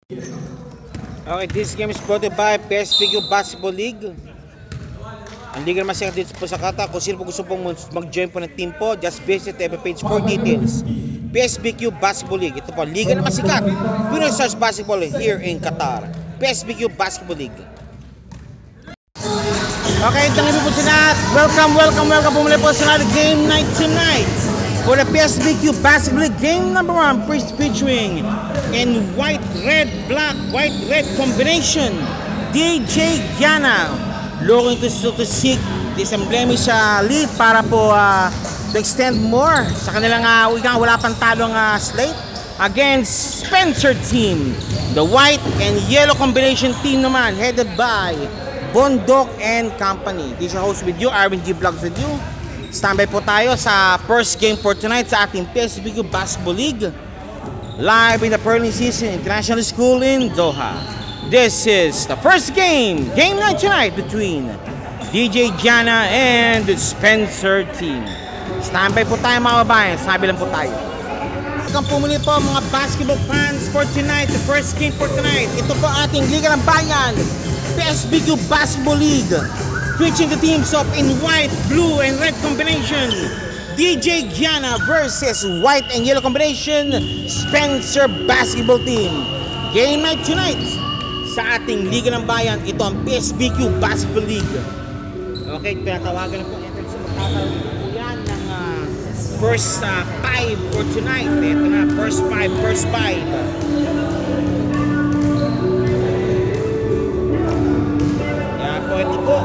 Okay, this game is brought to you by PSPQ Basketball League. Ang liga naman siya dito po sa Kata. Kung sino po gusto pong mag-join po ng team po, just visit the page for details. PSPQ Basketball League. Ito po, liga naman sikat. Pinoy Stars Basketball here in Qatar. PSPQ Basketball League. Okay, tangin po sa welcome muli po sa game night tonight. For the PSPQ Basketball League game number 1, first featuring in white, red combination, DJ Giana looking to seek this emblemish lead para po to extend more sa kanilang wala pang talong slate against Spencer team. The white and yellow combination team naman headed by Bondok and Company. This is your host with you, Arvin G Vlogs with you. Standby po tayo sa first game for tonight sa ating PSPQ Basketball League live in the Pearly Season International School in Doha. This is the first game night tonight between DJ Giana and the Spencer team. Standby po tayo mga babayan, sabi lang po tayo. Welcome po muli po mga basketball fans for tonight, the first game for tonight. Ito po ating Liga ng Bayan, PSPQ Basketball League. Switching the teams up in white, blue, and red combination. DJ Giana versus white and yellow combination, Spencer basketball team. Game night tonight sa ating Liga ng Bayan. Ito ang PSPQ Basketball League. Okay, pinatawagan na po sa magkakaroon po yan ng first 5 for tonight. Ito na, first 5. Yan po, ito po.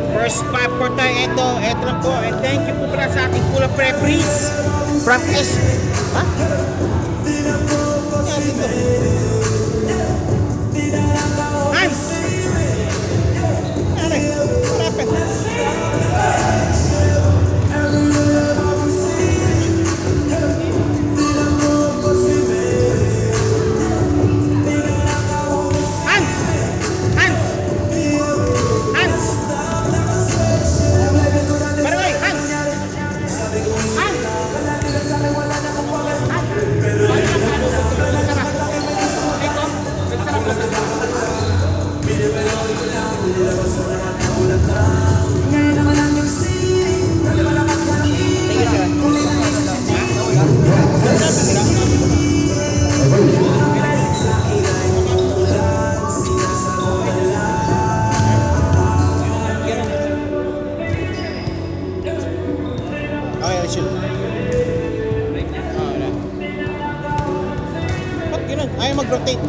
First 5 for tayo, ito lang po. And thank you po pala sa ating Pula Preferees from S. Ha? Yan dito. Hans! Yan eh. Rapid. Ayaw mag-rotate.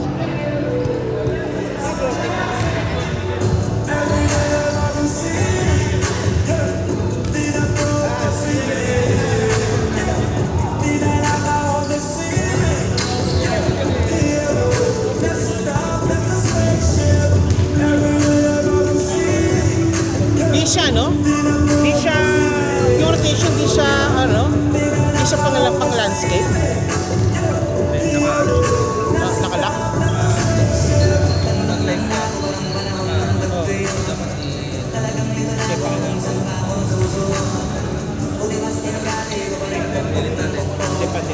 Di siya, no? Di siya, yung rotation, di siya, di siya pang landscape. Nakalak. Wala. Kaya pala.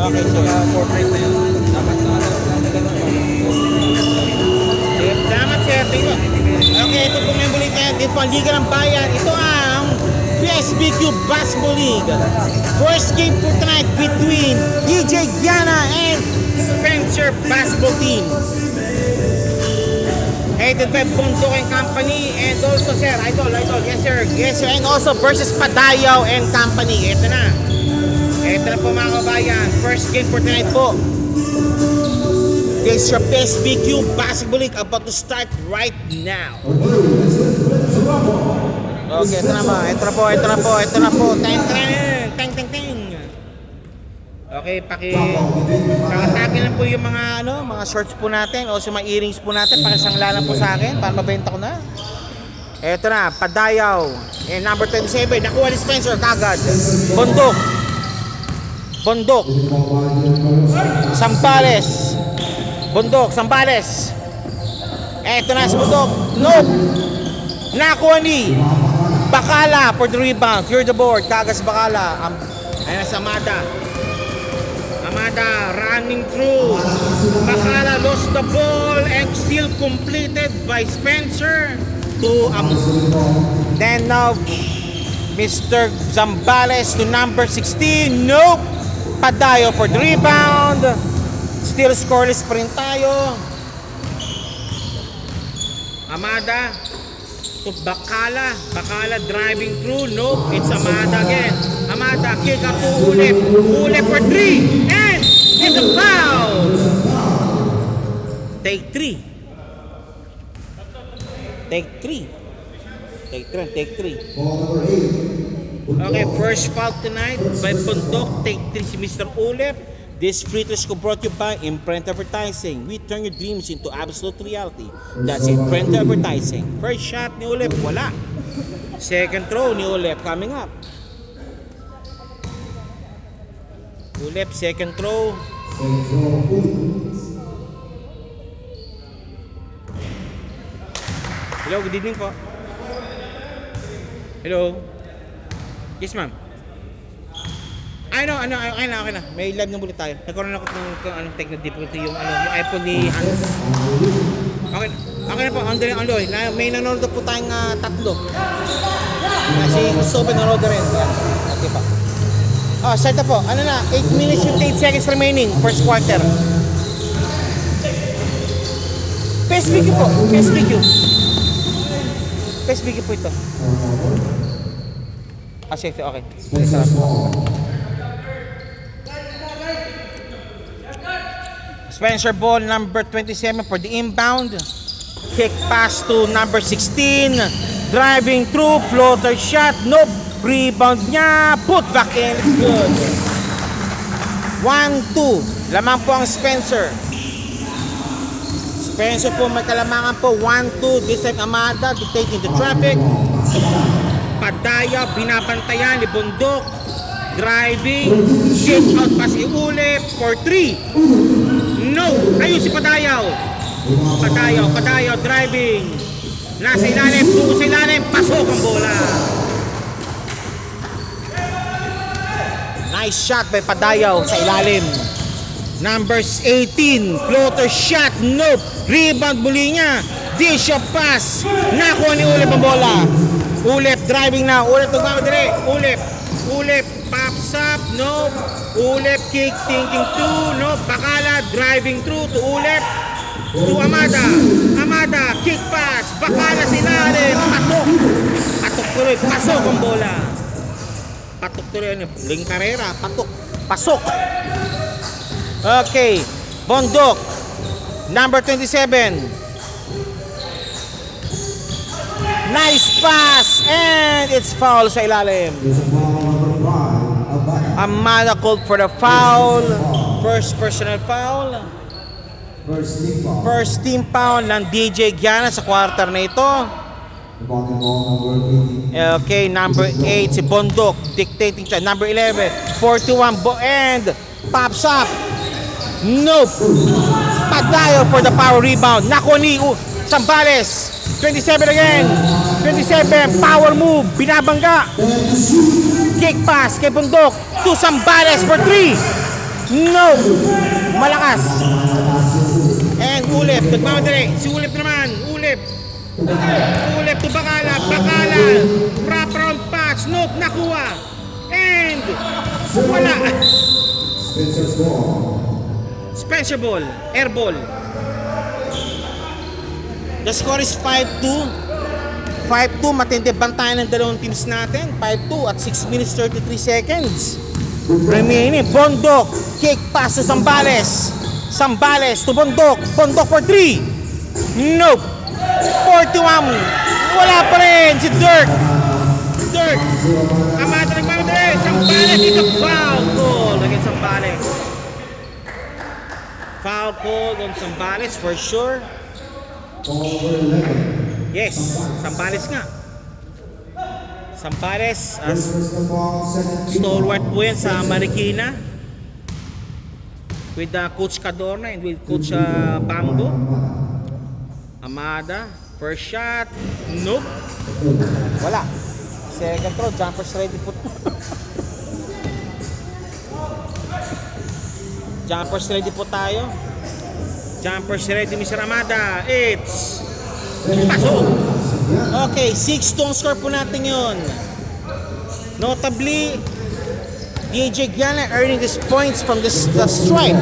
Okay, so portrait na yun. Salamat sir, tingnan. Okay, ito po may bulit na. Dito po ang Liga ng Bayan. Ito ang PSPQ Basketball League. First game for tonight between DJ Giana and Spencer basketball team. Headed by Bondok and Company, and also sir, idol, yes sir, and also versus Padayaw and Company. Ito na po mga kabayan, first game for tonight po. This is your PSPQ Basketball League about to start right now. Okay, ito na po. Teng. Okay, pakatake lang po yung mga shorts po natin o sa mga earrings po natin, pakisangla lang po sa akin para mabenta ko na. Eto na, Padayaw. And number 27, nakuha ni Spencer kagad. Bondok. Bondok. Zambales. Bondok, Zambales. Eto na si Bondok. Nope. Nakuha ni Bacala for the rebound. Clear the board. Kagas Bacala. Ayan na si Amada. Amada running through. Bacala lost the ball and still completed by Spencer to then now Mr. Zambales to number 16. Nope. Padayo for the rebound. Still scoreless pa rin tayo. Amada to Bacala. Bacala driving through. Nope. It's Amada again. Amada kick up to Ulep. Ulep for 3. And it's a foul. Take 3. Take 3. Take 3. Take 3. Okay, first foul tonight by Bondok. Take 3 si Mr. Ulep. This free throw brought to you by Imprint Advertising. We turn your dreams into absolute reality. That's Imprint Advertising. First shot ni Ulep, wala. Second throw ni Ulep coming up. Ulep, second throw. Hello, good evening po. Hello. Yes, ma'am. Okay na. May live na muli tayo. Nagkaroon ako ng technical difficulty yung iPhone ni Hans. Okay na po, Andoy. May nanonood po tayong tatlo. Si Soben nanonood rin. Okay pa. Start na po. 8 minutes 58 seconds remaining. First quarter. PSBQ po. PSBQ po ito. Safe. Okay. Spencer ball number 27 for the inbound. Kick pass to number 16. Driving through, floater shot. Nope. Rebound niya. Put back in. It's good. 1-2. Lamang po ang Spencer. Spencer po may kalamangan po. 1-2. This time Amada dictating the traffic. Padaya, binabantayan ni Bondok. Driving. Kick out pass ni Ulep for 3. No! Ayun si Padayaw. Padayaw driving. Nasa ilalim, tuko sa ilalim, pasok ang bola. Nice shot by Padayaw sa ilalim. Numbers 18, floater shot, nope. Rebound muli niya. Dish of pass. Nakuha ni Ulep ang bola. Ulep driving na. Ulep nagmamadali. Ulep pops up. No. Ulep kick thinking to. No. Bacala driving through to Ulep. To Amada kick pass. Bacala sa ilalim. Patok tuloy. Pasok ang bola. Patok tuloy. Ling karera. Pasok. Okay. Bondok. Number 27. Nice pass and it's foul sa ilalim. Amada called for the foul. First personal foul. First team foul ng DJ Giana sa quarter na ito. Okay, number 8 si Bondok dictating siya. Number 11, 41 and pops up. Nope. Padayo for the power rebound. Nakuha ni Zambales. 27 again. 27, power move, binabangga. Kick pass kay Bondok to Zambales for 3. No. Malakas. And Ulep, nagmamadali. Si Ulep naman. Ulep to Bacala. Wrap around pass. Nope, nakuha. And wala. Spencer ball. Air ball. The score is 5-2. 5-2, matindi bantayan ng dalawang teams natin. 5-2 at 6 minutes 33 seconds remaining. Bondok, kick pass to Zambales. Zambales to Bondok. Bondok for 3. Nope. 41. Wala pa rin si Dirk. Amada nagmamadali. Zambales dito. Foul call against Zambales. Foul call on Zambales for sure. Yes, Zambales nga. Zambales, stalwart po yan sa Marikina. with Coach Cadorna and with Coach Bambo. Amada, first shot, nope. Wala. Second throw, jumpers ready po. Jumpers ready po tayo. Jumpers ready, Mr. Amada. It's pasok. Okay, 6-2 ang score po natin yun. Notably, DJ Giana earning these points from the stripe.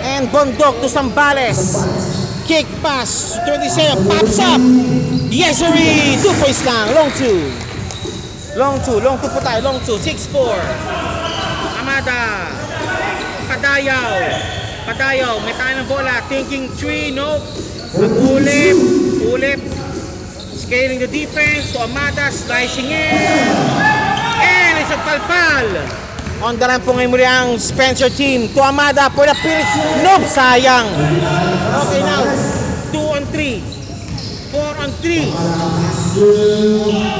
And Bondok to Zambales. Kick pass, 27, pops up. Yes, sirree! 2 points lang, long 2. Long 2 po tayo, long 2, 6-4. Amada. Padayaw, may tayo ng bola, thinking 3, nope. Ulit. Scaling the defense to Amada, slicing in. And it's a palpal. On the run po ngayon muli ang Spencer team. To Amada for the finish. Nope, sayang. Okay now, 2 on 3. 4 on 3.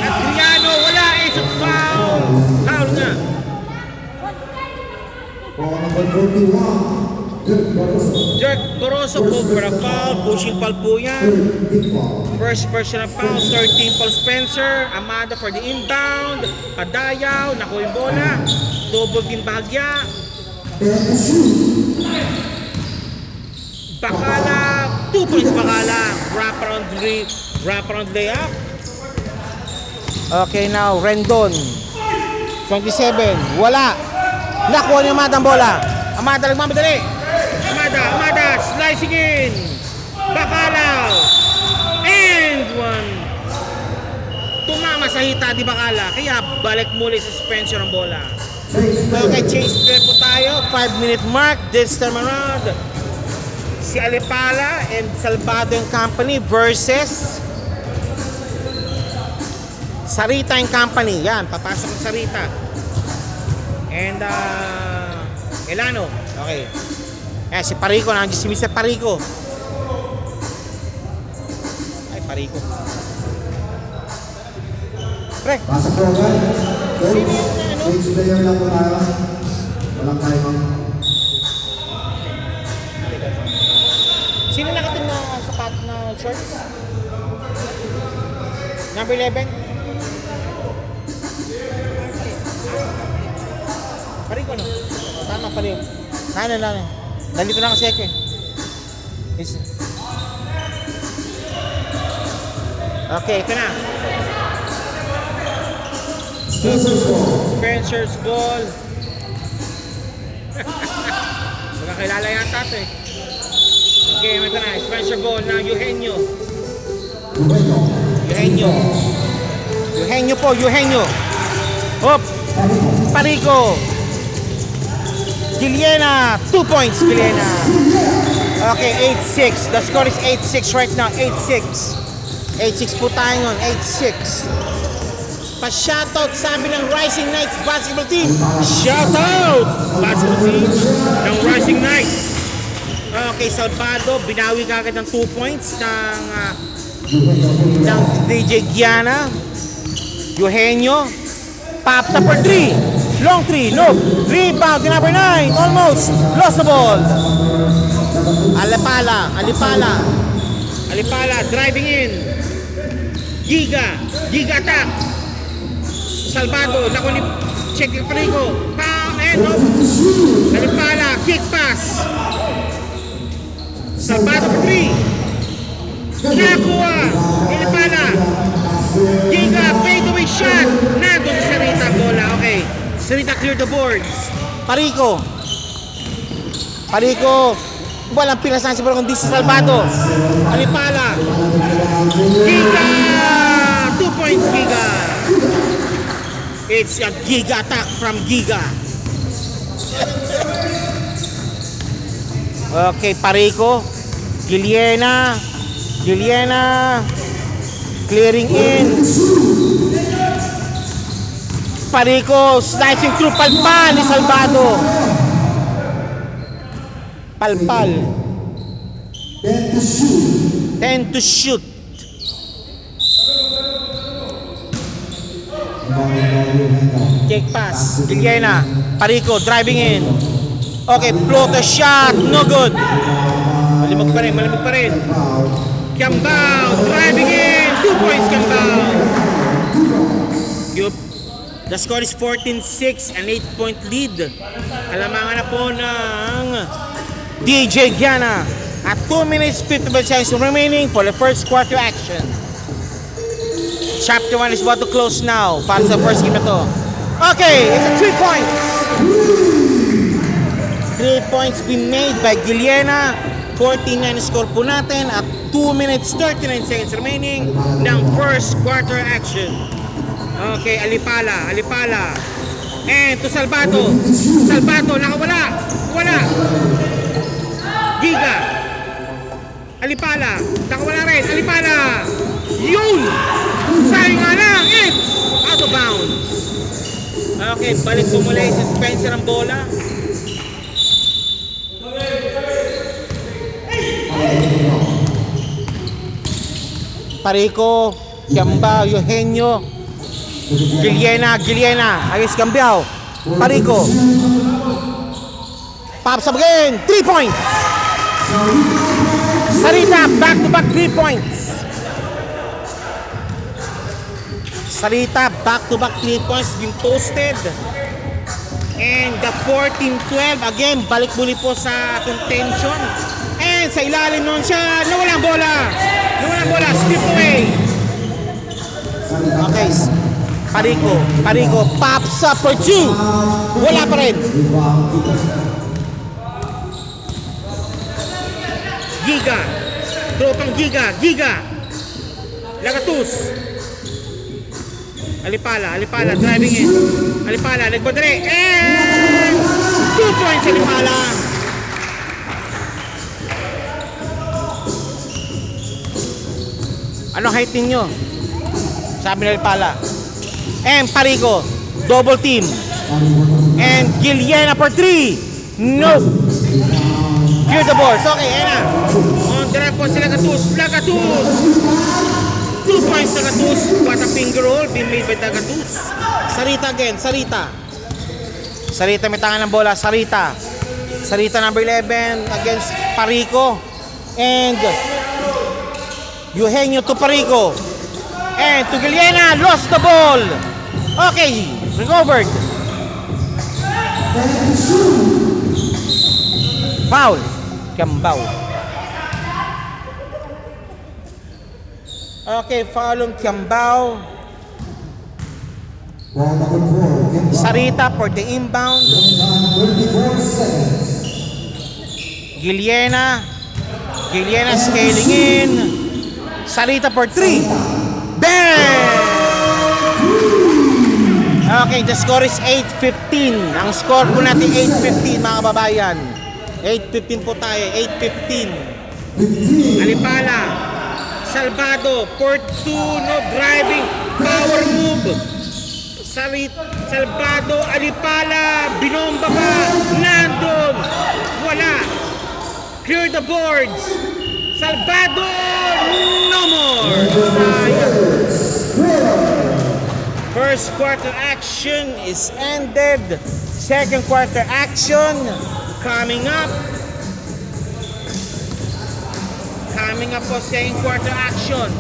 Adriano, wala. It's a foul. Foul na. Dirk Boroso po for a foul. Pushing foul po yan. First personal foul. 13 Paul Spencer. Amada for the inbound. Padayaw. Nakuha yung bola. Double din bahagya. Bacala. 2 points Bacala. Wrap around layup. Okay now, Rendon. 27. Wala. Nakuha niyo Amada ang bola. Amada nagmamadali. Amada slicing in. Bacala. And one. Tumama sa hita di Bacala. Kaya balik muli sa Spencer ang bola. Okay, change play po tayo. 5-minute mark. This time around, si Alipala and Salvado and Company versus Sarita and Company. Yan, papasok ang Sarita. And Elano. Okay. Si Parico. Nandiyan si Mr. Parico. Ay, Parico. Pre. Pasok po agad. Sino yung ano? Change player lang po tayo. Walang time. Sino nakatin na sapat na shorts? Number 11? Parico no? Tama pa rin. Nana. Nandito na kasi ako eh. Okay, ito na. Spencer's ball. Magkakilala yata ito eh. Okay, ito na. Spencer ball na Eugenio. Eugenio. Hop. Parico. Giliena. 2 points, Giliena. Okay, 8-6. The score is 8-6 right now. 8-6. 8-6 po tayo nun. 8-6. Pa-shoutout sabi ng Rising Knights basketball team. Shoutout! Basketball team ng Rising Knights. Okay, Salvado, binawi kagad ng 2 points ng DJ Giana. Eugenio, pops up for 3. Long 3, no. Rebound, number 9, almost. Lost the ball. Alipala, driving in. Giga attack. Salvado, check yung Parico. And no. Alipala, kick pass. Salvado for 3. Nakuha. Alipala. Giga, fadeaway shot. Nandun sa Sarita bola. Okay. Sarita clear the boards. Parico. Walang pinasan si Barong. This is Salvado. Alipala. Giga. 2 points Giga. It's a Giga attack from Giga. Okay, Parico. Giliena. Clearing in. Parico slicing through. Palpal ni Salvado. Palpal. 10 to shoot. Kick pass. Giliena. Parico driving in. Okay, floater shot, no good. Malimig pa rin. Kiambao, driving in, 2 points Kiambao. The score is 14-6, an 8-point lead. Alamangan na po ng DJ Giana at 2 minutes 55 seconds remaining for the first quarter action. Chapter 1 is about to close now para sa first game na to. Okay, it's a 3 points. 3 points been made by Giliena. 49 score po natin at 2 minutes 39 seconds remaining ng first quarter action. Okay, Alipala. And to Salvato, nakawala. Wala. Giga. Alipala, nakawala rin. Alipala. Yun! Sayang nga lang. It's out of bounds. Okay, balik po mula si Spencer ang bola. Parico, Kiambao, Eugenio, Giliena against Kiambao. Parico pops up again, 3 points. Sarita, back-to-back 3 points. Sarita, back-to-back 3 points being posted. And the 14-12, again, balik muli po sa contention. And sa ilalim nun siya, nawalang bola, skip away. Okay, Parico, pops up for 2. Wala pa rin. Giga, tropang Giga. Lagatus. Alipala, driving in. Alipala, nagpadre. And 2 points Alipala. Ano height ninyo? Sabi ng Alipala. And Parico, double team. And Giliena for 3. No. Clear the boards. Okay, ayan na. On the right po si Lagatus. 2 points Lagatus. What a finger roll being made by Lagatus. Sarita again, Sarita may tangan ng bola. Sarita number 11 against Parico. And Eugenio to Parico. And to Giliena, lost the ball. Okay, recovered. Foul. Kiambao. Okay, foul on Kiambao. Sarita for the inbound. Giliena scaling in. Sarita for 3. Bang! Okay, the score is 8-15. Ang score po natin 8-15 mga kababayan. 8-15 po tayo, 8-15. Alipala, Salvado, for 2, no driving, power move. Salvado, Alipala, binomba pa, nandun, wala. Clear the boards. Salvado, no more. First quarter action is ended. Second quarter action coming up. Po second quarter action.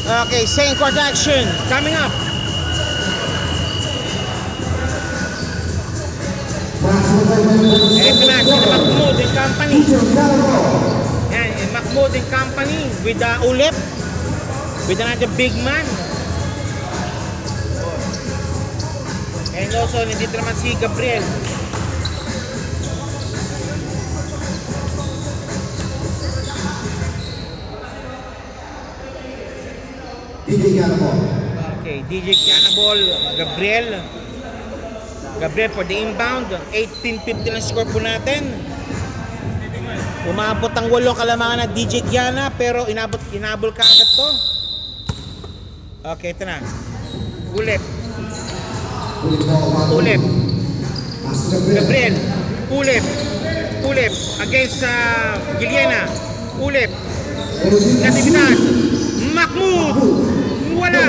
Okay, second quarter action coming up. Ito na si Mahmoud and Company. Yan, Mahmoud and Company with Ulep, with another big man. And also, nandito naman si Gabriel. DJ Cannibal. Okay, DJ Cannibal, Gabriel for the inbound. 18-15 ang score po natin. Umabot ang 8 kalamangan na DJ Giana, pero inabol ka agad to. Okay, ito na. Ulip. Ulip. Ulip. Master Gabriel. Gabriel. Ulip. Ulip. Against Giliena. Ulip. Natividad. Mahmoud. Wala.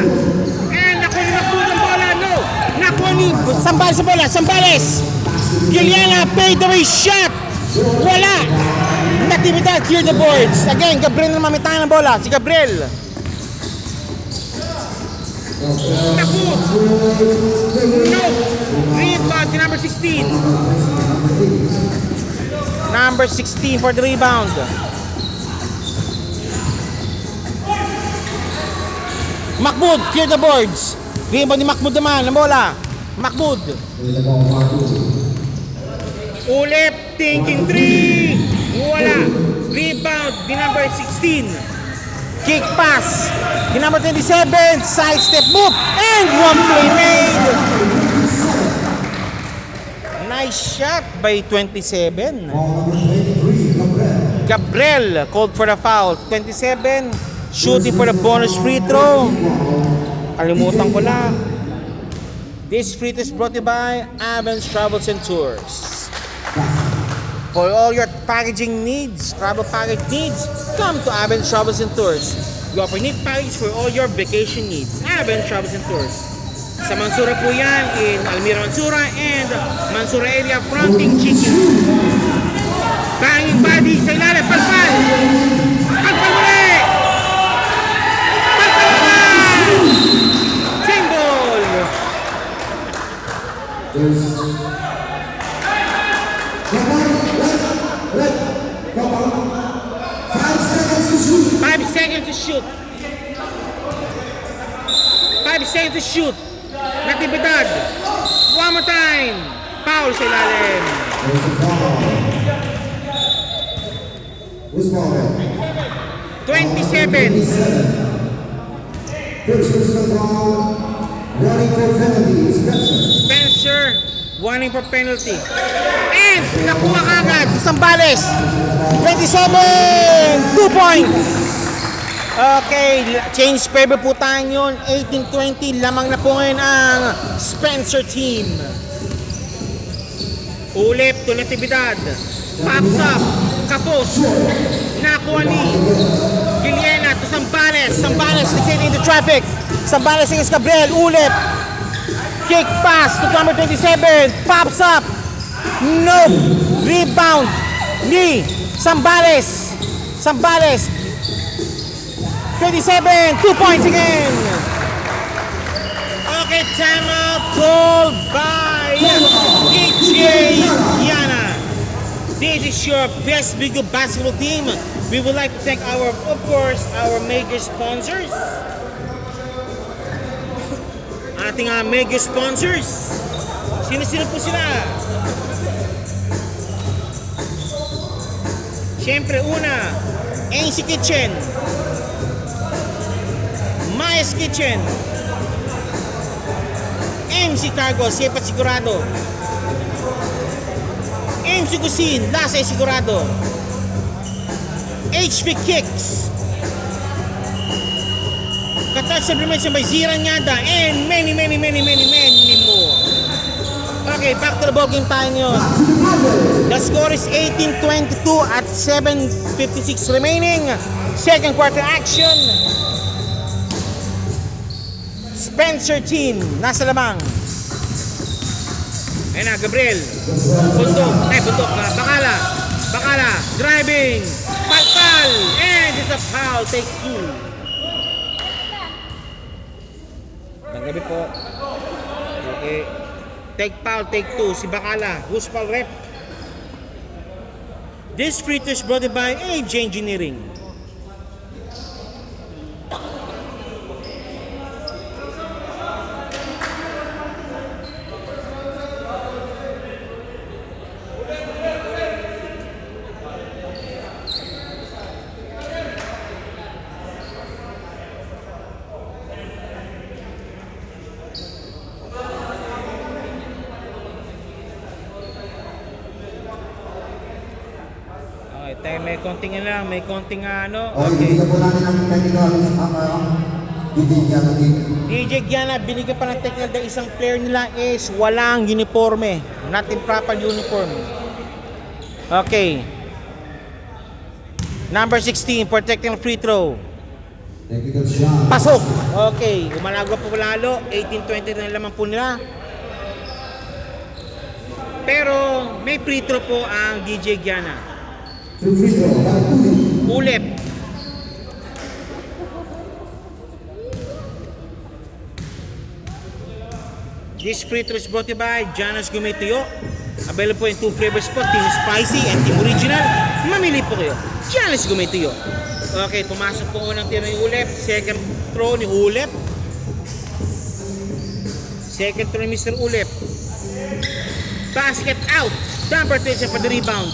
And nakuha ni Mahmoud ang bola. No. Nakuha ni Sambales sa bola. Sambales. Giliena paid away shot. Wala. Natividad clear the boards. Again, Gabriel na mamitahan ng bola. Si Gabriel. Naku. No. Rebound si number 16. Number 16 for the rebound. Mahmoud, clear the boards. Rebound ni Mahmoud naman, ang bola. Mahmoud. Ulip, thinking 3. Wala. Rebound ni number 16. Kick pass. Ni number 27, side step move. And one play made. Nice shot by 27. Gabriel called for the foul. 27, shooting for the bonus free throw. Kalimutan ko lang. This free throw is brought to you by Avens Travels and Tours. For all your packaging needs, travel package needs, come to Avens Travels and Tours. We offer neat package for all your vacation needs. Avens Travels and Tours. Sa Mansura po yan, in Almira Mansura and Mansura area, fronting Chicken. Banging body sa ilalim, palpal! Palpal muli! Palpal naman! Single! 5 seconds to shoot. 5 seconds to shoot. Natividad. One more time. Foul sa ilalim. 27. Spencer warning for penalty. And nakuha agad Sambales. 27. 2 points. Okay, change favor po tayo yun. 18-20, lamang na po ngayon ang Spencer team. Ulip to Natividad. Pops up. Kapos. Nakuha ni Giliena to Sambales. Sambales dictating the traffic. Sambales against Gabriel. Ulip. Kick pass to number 27. Pops up. No. Rebound ni Sambales. Sambales. 27, 2 points again. Okay, timeout called by DJ Yana. This is your best big basketball team. We would like to thank of course, our major sponsors. Ating major sponsors. Sino-sino po sila? Siyempre, una, AC Kitchen. Maya's Kitchen, MC Cargo, safe at sigurado. MC Cuisine, lasa ay sigurado. HP Kicks, Qatar Supplements by Ziran Nyada, and many more. Okay, back to the ball game tayo ngayon. The score is 18-22 at 7:56 remaining. Second quarter action. Spencer team, nasa lamang. Ayun na, Gabriel. Bundok, Bakala, driving, palpal, and it's a foul, take 2. Nanggabi po. Okay. Take foul, take 2, si Bakala, who's foul rep. This free throw is brought by AJ Engineering. Tayo may konting ano. Okay. Bigyan po natin ang technical DJ Giana, binigyan pa ng technical dahil isang player nila is walang uniforme. Not in proper uniform. Okay. Number 16, protecting free throw. Pasok! Okay, umalagwa po lalo. 18-20 na laman po nila. Pero may free throw po ang DJ Giana. Ulep. This free throw is brought to you by Giana's Gourmet Tuyo. Available in 2 flavors po, Team Spicy and Team Original. Mamili po kayo. Giana's Gourmet Tuyo. Okay, pumasok po unang tiro ni Ulep. Second throw ni Ulep. Second throw ni Mr. Ulep. Basket out. Number 10 for the rebound.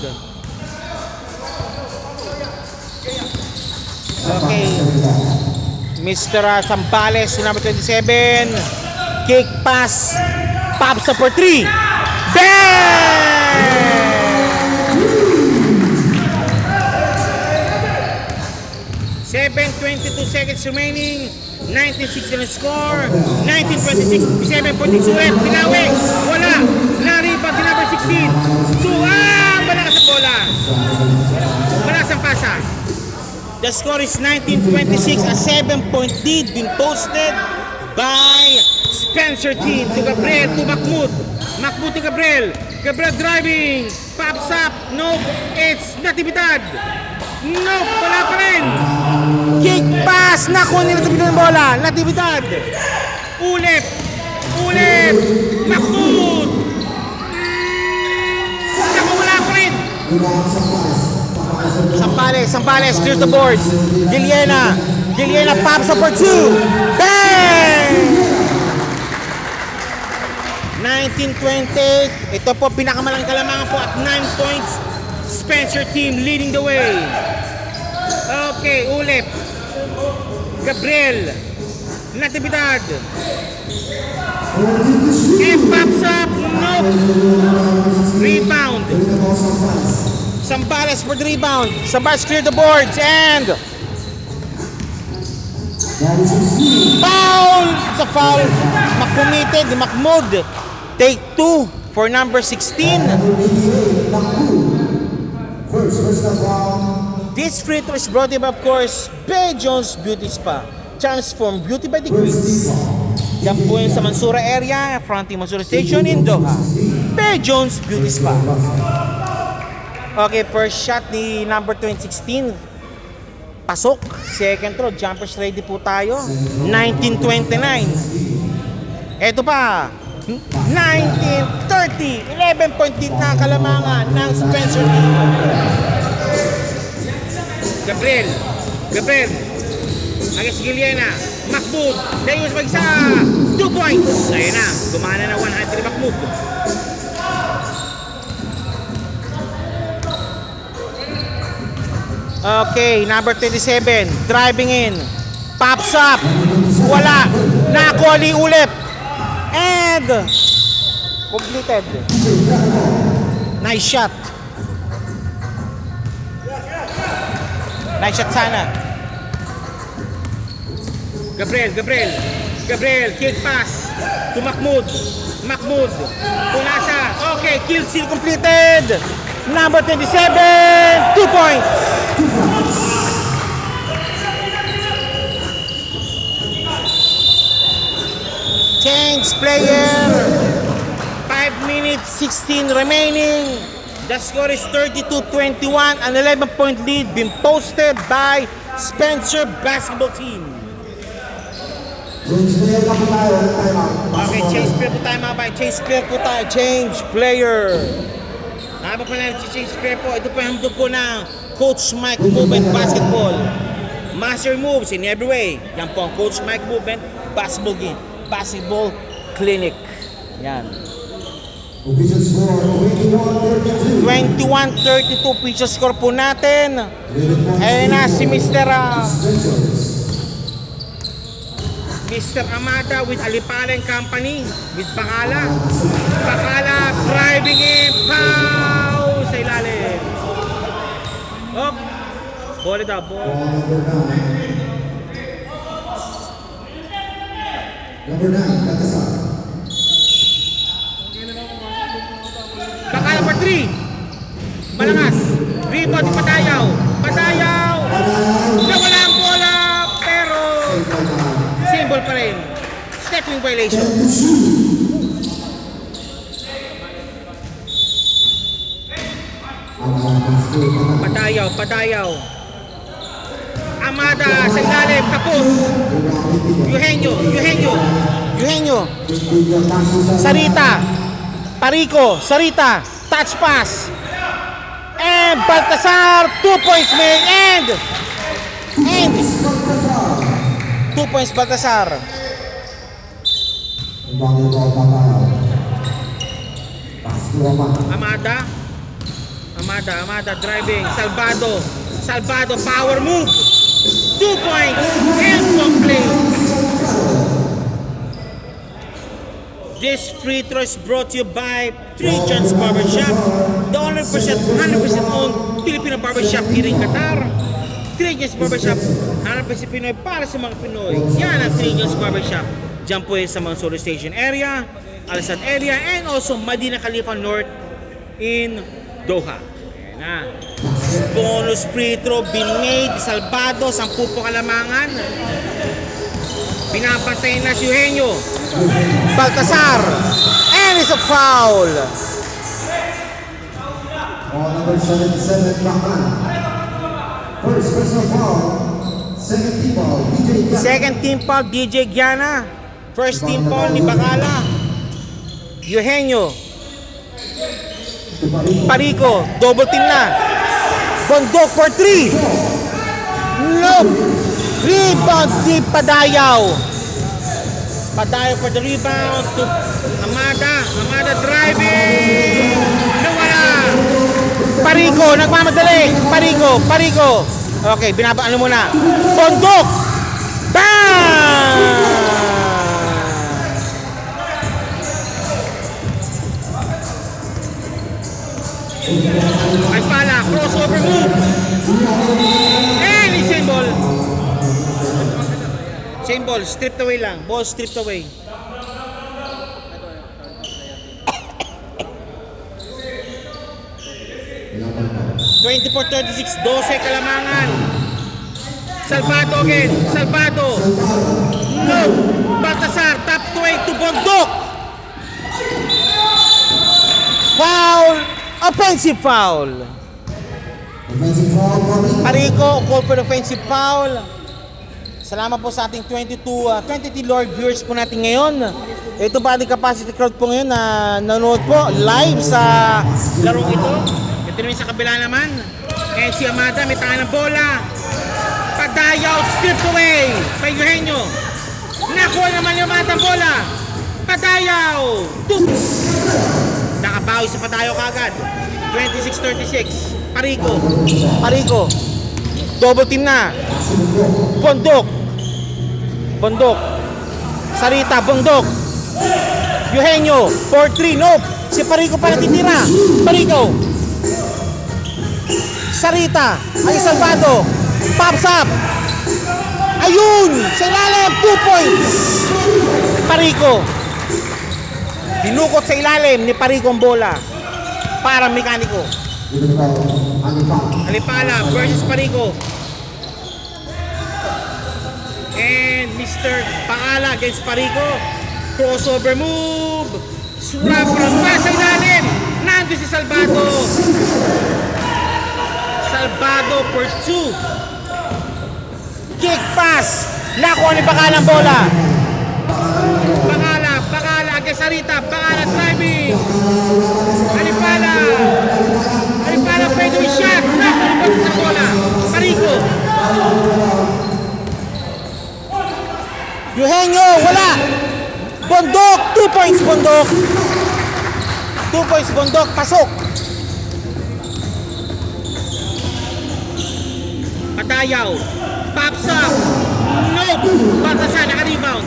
Okay. Mr. Sambales, number 27. Kick pass. Pops up for 3. Bang! 7:22 seconds remaining. 19-6 na score. 19-26. 7.6 ulit. Pinawi. Wala. Naribat si number 16. Malakas ang bola. Malakas ang pasa. The score is 19-26. A 7-point lead been posted by Spencer team to Gabriel to Mahmoud. Mahmoud to Gabriel. Gabriel driving. Pops up. Nope. It's Natividad. Nope. Wala pa rin. Kick pass. Nakuha ni Natividad ng bola. Natividad. Ulep. Ulep. Mahmoud. Nakuha wala pa rin. Sampales clears the boards. Giliena pops up for 2. Bang! 19-20. Ito po pinakamalang kalamangan po at 9 points. Spencer team leading the way. Okay, Ulep. Gabriel. Natividad. And pops up. Nope. Rebound. Sambales for the rebound. Sambales clear the boards and foul! It's a foul. Committed. Mahmoud. Take 2 for number 16. This free throw is brought to you by, of course, Bay Jones Beauty Spa. Transform beauty by degrees. Yan po yun sa Mansura area, fronting Mansura Station in Doha. Bay Jones Beauty Spa. Okay, first shot ni number 2016. Pasok. Second throw. Jumpers ready po tayo. 19-29. Eto pa. 19-30. 11-point lead na kalamangan ng Spencer team. Gabriel. Against Giliena. Mahmoud. Dayos mag-isa. 2 points. Ayun na. Gumana na 100 ni Mahmoud. Okay, number 27, driving in, pops up, wala, nakuha ni Ulep, and completed. Nice shot. Nice shot sana. Gabriel, kick pass to Mahmoud. Punasa. Okay, kill steal completed. Number 27, 2 points. Change player. 5 minutes 16 remaining. The score is 32-21. An 11-point lead been posted by Spencer basketball team. Okay, change player po tayo mga bay. Change player. Habang pa lang change player po, ito po yung handog po ng Coach Mike Movement Basketball. Master moves in every way. Yan po ang Coach Mike Movement Basketball Clinic. Yan. 21-32 official score po natin. Ayan na si Mr. Amata with Alipala and Company with Pakala driving in, pow sa ilalim. Ball it up, ball. Number 9, Baltasar. Baka number 3. Malakas. Rebound ni Padayaw. Padayaw. Nawala ang bola. Pero symbol pa rin. Stepping violation. Padayaw. Amada sa ilalim. Kapos. Eugenio. Sarita. Sarita. Touch pass. And Baltasar. 2 points may end. 2 points Baltasar. Amada driving. Salvado power move. 2 points and complete. This free throw is brought to you by Three John's Barbershop, the 100% owned Filipino barbershop here in Qatar. Three John's Barbershop, 100% Pinoy para sa mga Pinoy. Yan ang Three John's Barbershop. Diyan po sa mga Solo Station area, Al-Sadd area, and also Madinah Khalifa North in Doha. Ayan na. Bonus free throw, binmade, Salvado, 10 po kalamangan. Pinapantay na si Eugenio. Baltasar. And it's a foul. Number 77, Bacan. First personal foul. Second team foul, DJ Giana. First team foul ni Bacala. Eugenio. Parico. Double team na. Bondok for 3. Look. Rebound si Padayaw. Padayaw for the rebound to Amada driving. Nawala. Parico, nagmamadali. Parico. Okay, ano muna. Bondok. Bang! Ay pala, crossover move. And it's same ball, stripped away lang. Ball stripped away. (24-36), 12 kalamangan. Salvado again. No. Baltasar, top 2 to Bondok. Foul. Offensive foul. Parico, call for offensive foul. Salamat po sa ating 23 Lord viewers po natin ngayon. Ito body capacity crowd po ngayon na nanonood po live sa larong ito. Ito naman sa kabila naman. And si Amada may tanga ng bola. Padayaw, stripped away by Eugenio. Nakuha naman yung Amada ang bola. Padayaw. Nakabawi sa Padayaw kagad. 26-36. Parico. Double team na. Bondok. Sarita, Bondok. Eugenio, 4-3, nope. Si Parico pa natitira. Parico. Sarita, ay Salvado. Pops up. Ayun, sa ilalim, 2 points. Parico. Dinukot sa ilalim ni Parico ang bola. Parang mekaniko. Alipala versus Parico. And Mr. Paala against Parico. Crossover move. Surap from sa ilalim. Nandun si Salvado. For 2. Kick pass. Nakuha ni Bacala ang bola. Bacala against Sarita. Bacala driving. Alipala pwede yung shot. Nakuha sa bola. Parico. Eugenio, wala. Bondok, 2 points Bondok. 2 points Bondok, pasok. Padayaw, pops up. Nope, Baltasar naka-rebound.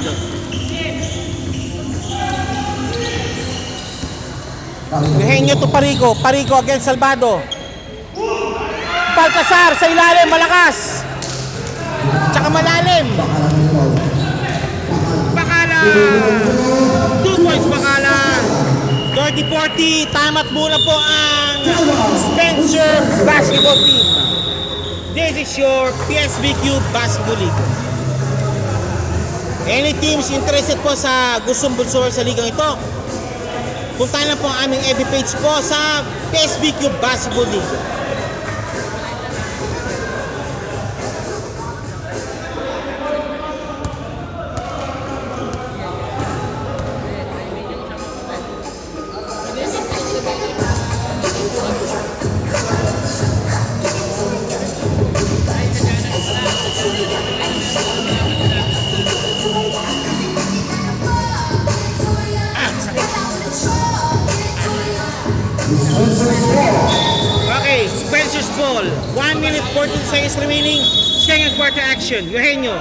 Eugenio to Parico against Salvado. Baltasar sa ilalim, malakas. Tsaka malalim. Bacala. 2 points Bacala. 30-40. Time out muna po ang Spencer Basketball Team. This is your PSBQ Basketball League. Any teams interested po sa gustong bunsor sa ligang ito, puntahan lang po ang aming FB page po sa PSBQ Basketball League. Okay, Spencer's ball. 1 minute 14 seconds remaining. Second quarter action. Eugenio.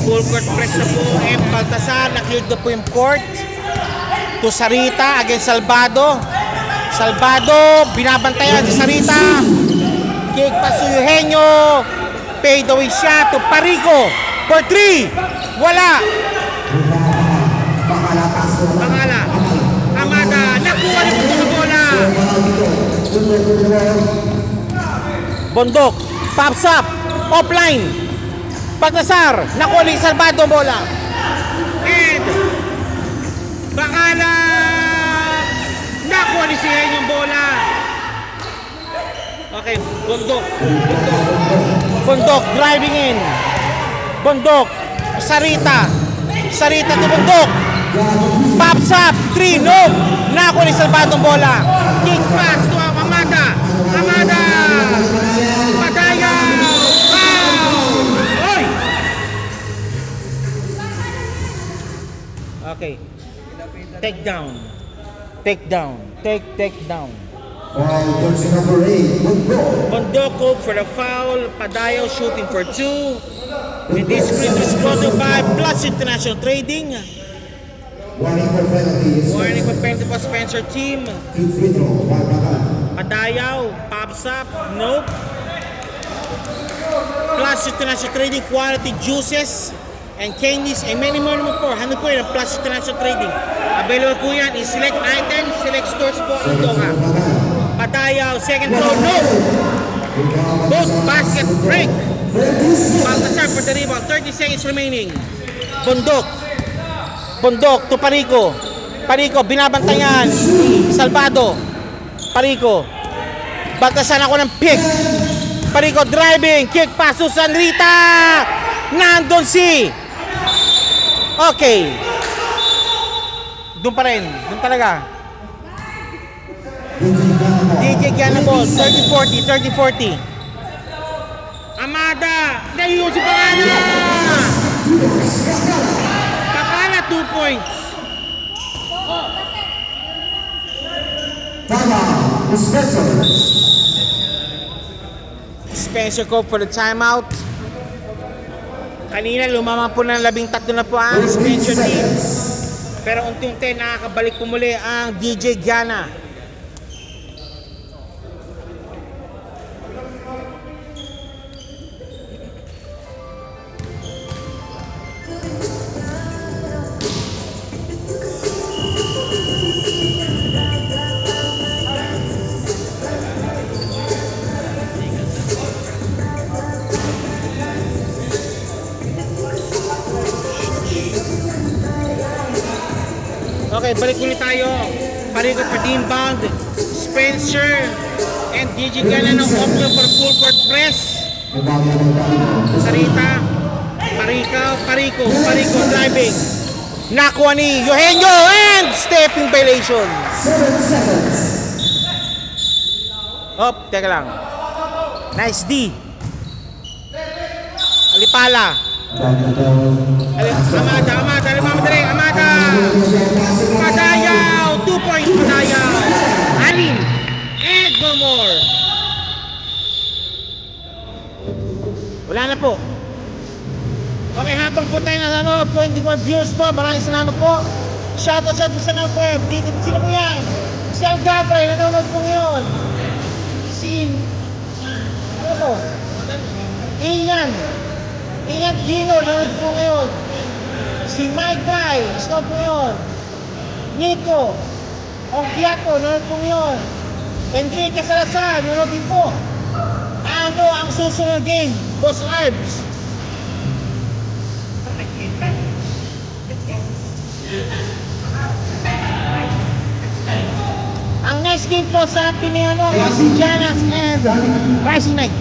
Full court press na po. And Baltasar. Na-cleared na po yung court. To Sarita against Salvado. Salvado. Binabantayan si Sarita. Kick pass to Eugenio. Fade away shot to Parico. For 3. Wala. Bacala. Amada. Nakuha rin po sa bola. Bondok. Pops up. Offline. Baltasar. Nakuha rin Salvado bola. And Bacala. Nakuha rin si Hen yung bola. Okay. Bondok. Bondok. Driving in. Bondok. Sarita. Sarita to Bondok. Pops up. 3. No. Nakuha ni Salvado bola. Kick pass to Amada. Amada. Padaya. Foul. Oy. Okay. Take down. Take down. Take down. Jersey number 8, Bondoko for the foul. Padayo shooting for 2. And this screen was brought to you by Plus International Trading. Warning for penalty. Warning for penalty for Spencer team. Free throw by Bacala. Padayaw, pops up, nope. Plus International Trading, quality juices and candies and many more po. Ano po yun ang Plus International Trading? Available po yan in select items, select stores po ang Doha. Padayaw, second throw, nope. Both basket break. Baltasar for the rebound, 30 seconds remaining. Bondok. Bondok to Parico. Parico, binabantayan. Salvado. Parico. Baltasar ako ng pick. Parico driving. Kick pass to Sanrita. Nandun si. Okay. Doon pa rin. Doon talaga. DJ Giana ball. 30-40. 30-40. Amada. Nahiyon si Bacala. Bacala 2 points. Spencer Cope for the timeout. Kanina lumamang po ng 13 na po ang Spencer team. Pero unti-unti nakakabalik po muli ang DJ Giana. Okay, balik ulit tayo. Parico for team bound. Spencer and DJ Giana ng open for full court press. Sarita. Parico driving. Nakuha ni Eugenio and stepping violation. 7 seconds. Teka lang. Nice D. Alipala. Amada. Padayaw. 2 points Padayaw. Alin. And no more. Wala na po. Okay, habang po tayo nanonood po, hindi ko viewers po, maraming salamat po. Shoutout sa nanonood po. Sino po yan? Si Algabray, nanonood po ngayon. Ano po? Ian Gino, nanonood po ngayon. Si Mike Guy, stop mo yun. Nico, Ongkiato, nanonood po yun. Enrique Salazar, nanonood din po. Ano ang susunod game, Boss Arbs? Ang next game po sa Piniano was si Janas and Rising Knight.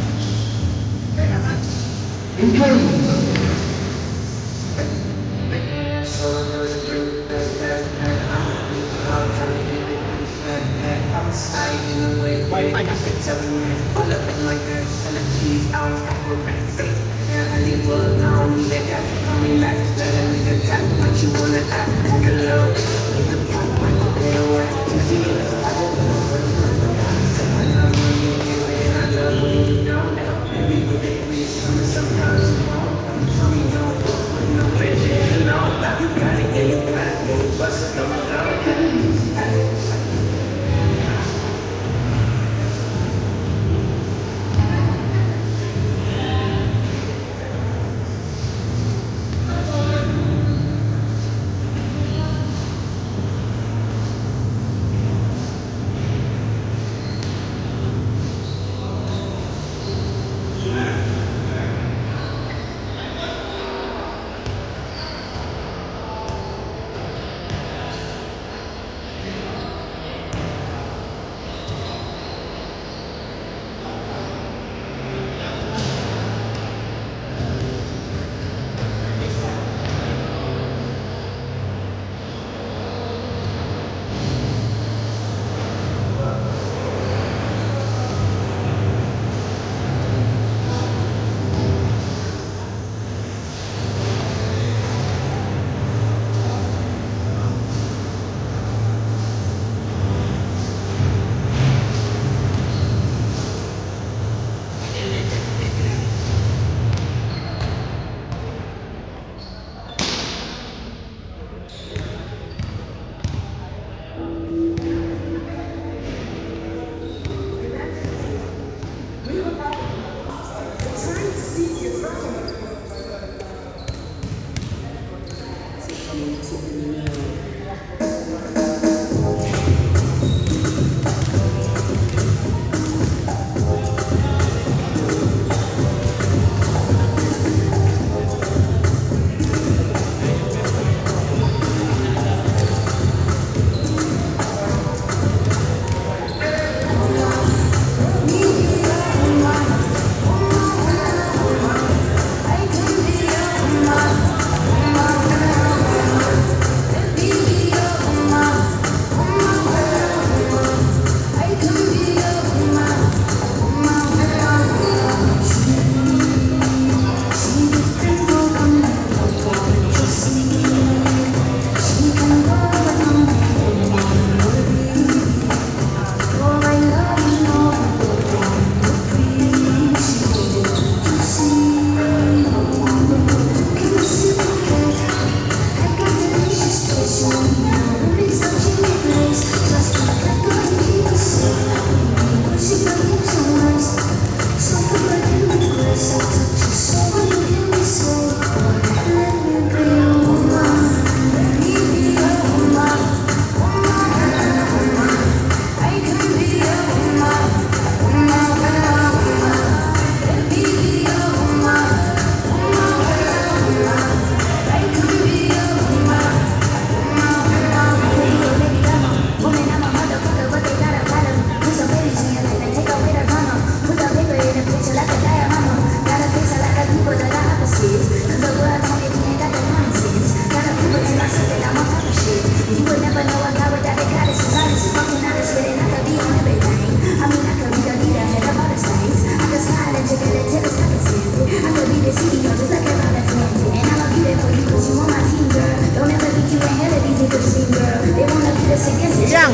Yang,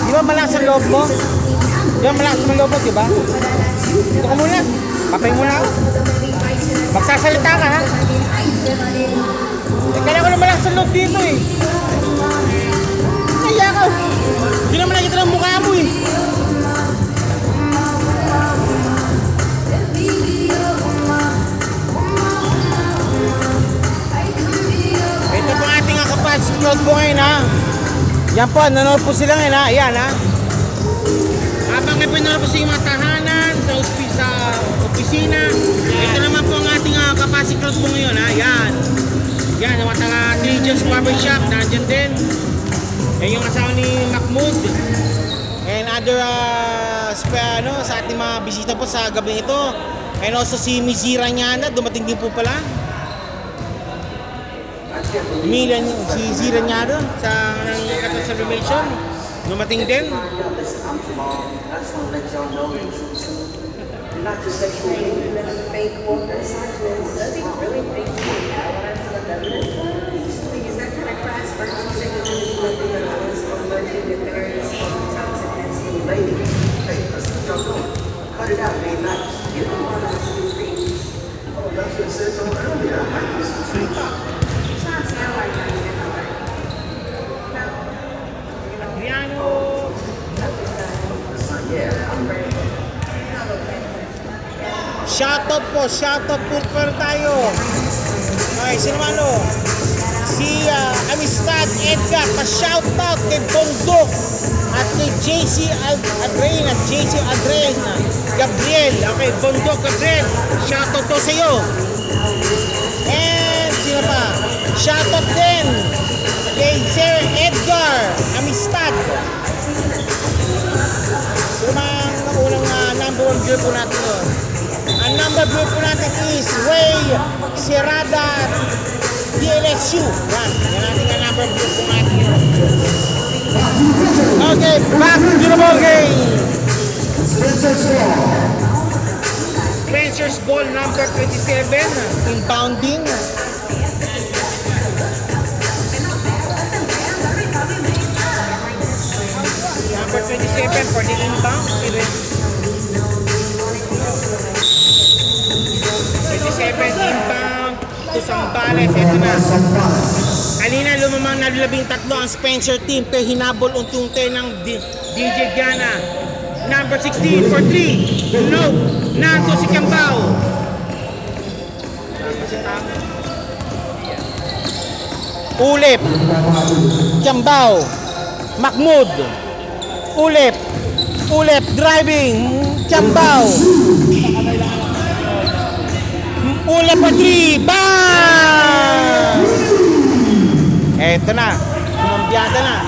Di ba malakas ang loob mo? Di ba malakas ang loob mo, di ba? Ito ka muna. Papay muna ako. Magsasalita ka, ha? Kailangan ko na malakas ang loob dito, eh. Naya ka. Hindi naman nakita ng mukha mo, eh. Yan po, nanonood po sila ngayon ha. Ayan ha. Habang kayo nanonood po sa mga tahanan, sa opisina. Ito naman po ang ating kapasiklot po ngayon ha. Yan. Yan, ang mga taga Legion's Barbershop. Nandyan din. Yan yung asawa ni Mahmoud. And other sa ating mga bisita po sa gabi ito. And also si Mizira Nyana, dumating din po pala. Si Zira Nyana sa Catholic Celebration, dumating din. Cut it out, man. You don't want us to do things. Oh, that's what it said so earlier. I like this. Shoutout po tayo. Okay, sino man o? Si Amistad Edgar, pa-shoutout kay Bondok at kay JC Adrian at JC Adrian Gabriel. Okay, Bondok Gabriel, shoutout to sa iyo. And sino pa? Shoutout din kay Sir Edgar Amistad. Sino man ang unang number 1 viewer po natin doon? Ang number viewer po natin is Ray Serrada DLSU. Yan natin ang number viewer po natin. Okay, back to the ball game. Spencer's ball number 27, inbounding. Number 27 for the inbound. 27 inbound to Zambales. Ito na. Kanina lumamang na 13 ang Spencer team pero hinabol unti-unti ng DJ Diana. Number 16 for 3. No. Nando si Cambao. Ulip. Cambao. Mahmoud. Ulip. Driving. Cambao. Ulip pa 3. Bang! Eto na. Sumambyada na.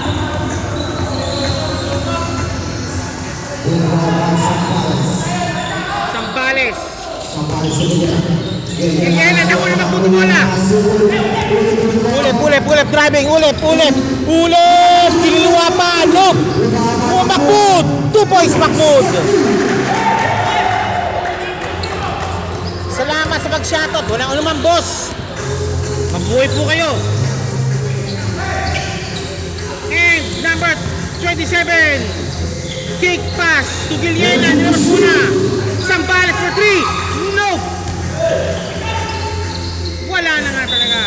Zambales. Yan na ako na magputubola. Ulip, driving, ulip. Kililuwa pa, look. Mahmoud. 2 points, Mahmoud. Salamat sa pag-shoutout. Walang anuman, boss. Mabuhay po kayo. And number 27. Kick pass to Giliena. Nilabas muna. Zambales for 3. No. Wala na nga talaga.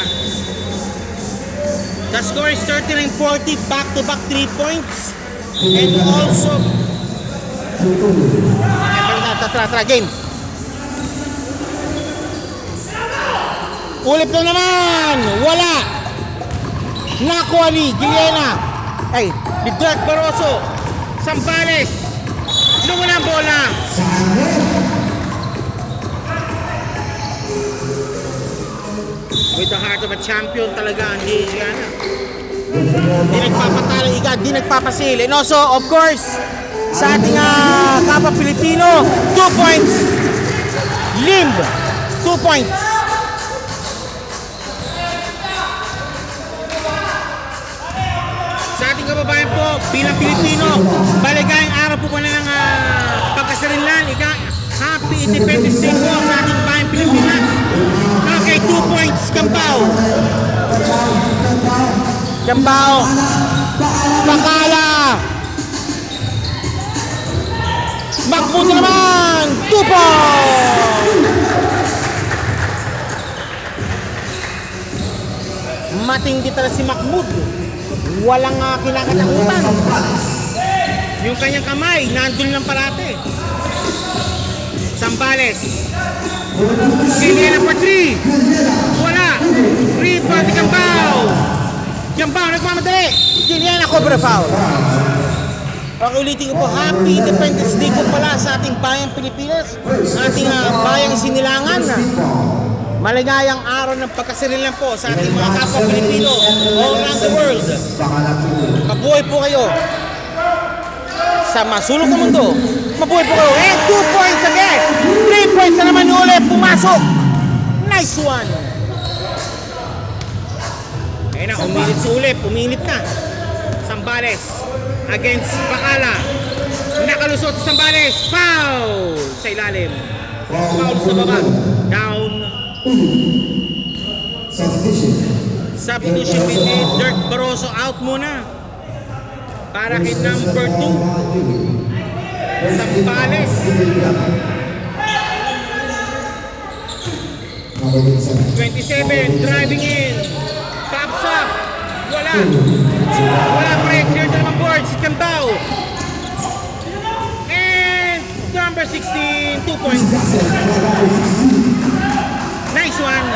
The score is 39-40. Back-to-back 3 points. And also tara, game. Ulip na naman. Wala. Nakuha ni Giliena. Ay, ni Dirk Barroso. Zambales. Nawala ang bola. With the heart of a champion talaga ang Giliena. Di nagpapatalo, di nagpapasil. And also, of course, sa ating kapwa Pilipino, 2 points. Limb, 2 points. Sa ating kababayan po, bilang Pilipino, maligayang araw po na ng pagkasarinlan. Happy Independence Day po sa ating bayan Pilipinas. Okay, 2 points, Cambao. Bakala. Mahmoud naman. 2 points. Matindi talaga si Mahmoud. Walang kinakatakutan. Yung kanyang kamay, nandun lang parate. Zambales. Giliena for 3. Wala. Reed for the Cambao. Cambao nagmamadali. Giliana cobra foul. Okay, ulitin ko po, Happy Independence Day po pala sa ating bayang Pilipinas, ating bayang sinilangan. Maligayang araw ng pagkasirilan po sa ating mga kapwa Pilipino all around the world. Mabuhay po kayo sa masulog na mundo. Mabuhay po kayo. And 2 points again. 3 points na naman ulit. Pumasok. Nice one. Ayun na, umilit sa ulit. Umilit na. Sambales against Bacala. Nakalusot sa Sambales. Foul sa ilalim. Foul sa baba. Down. Substitution with Dirk Barroso out muna. Para kay number 2. Sambales. 27 driving in. Pops up. Wala. Wala pa rin. Clear to naman board. Si Cambao. And number 16. 2 points. Nice one.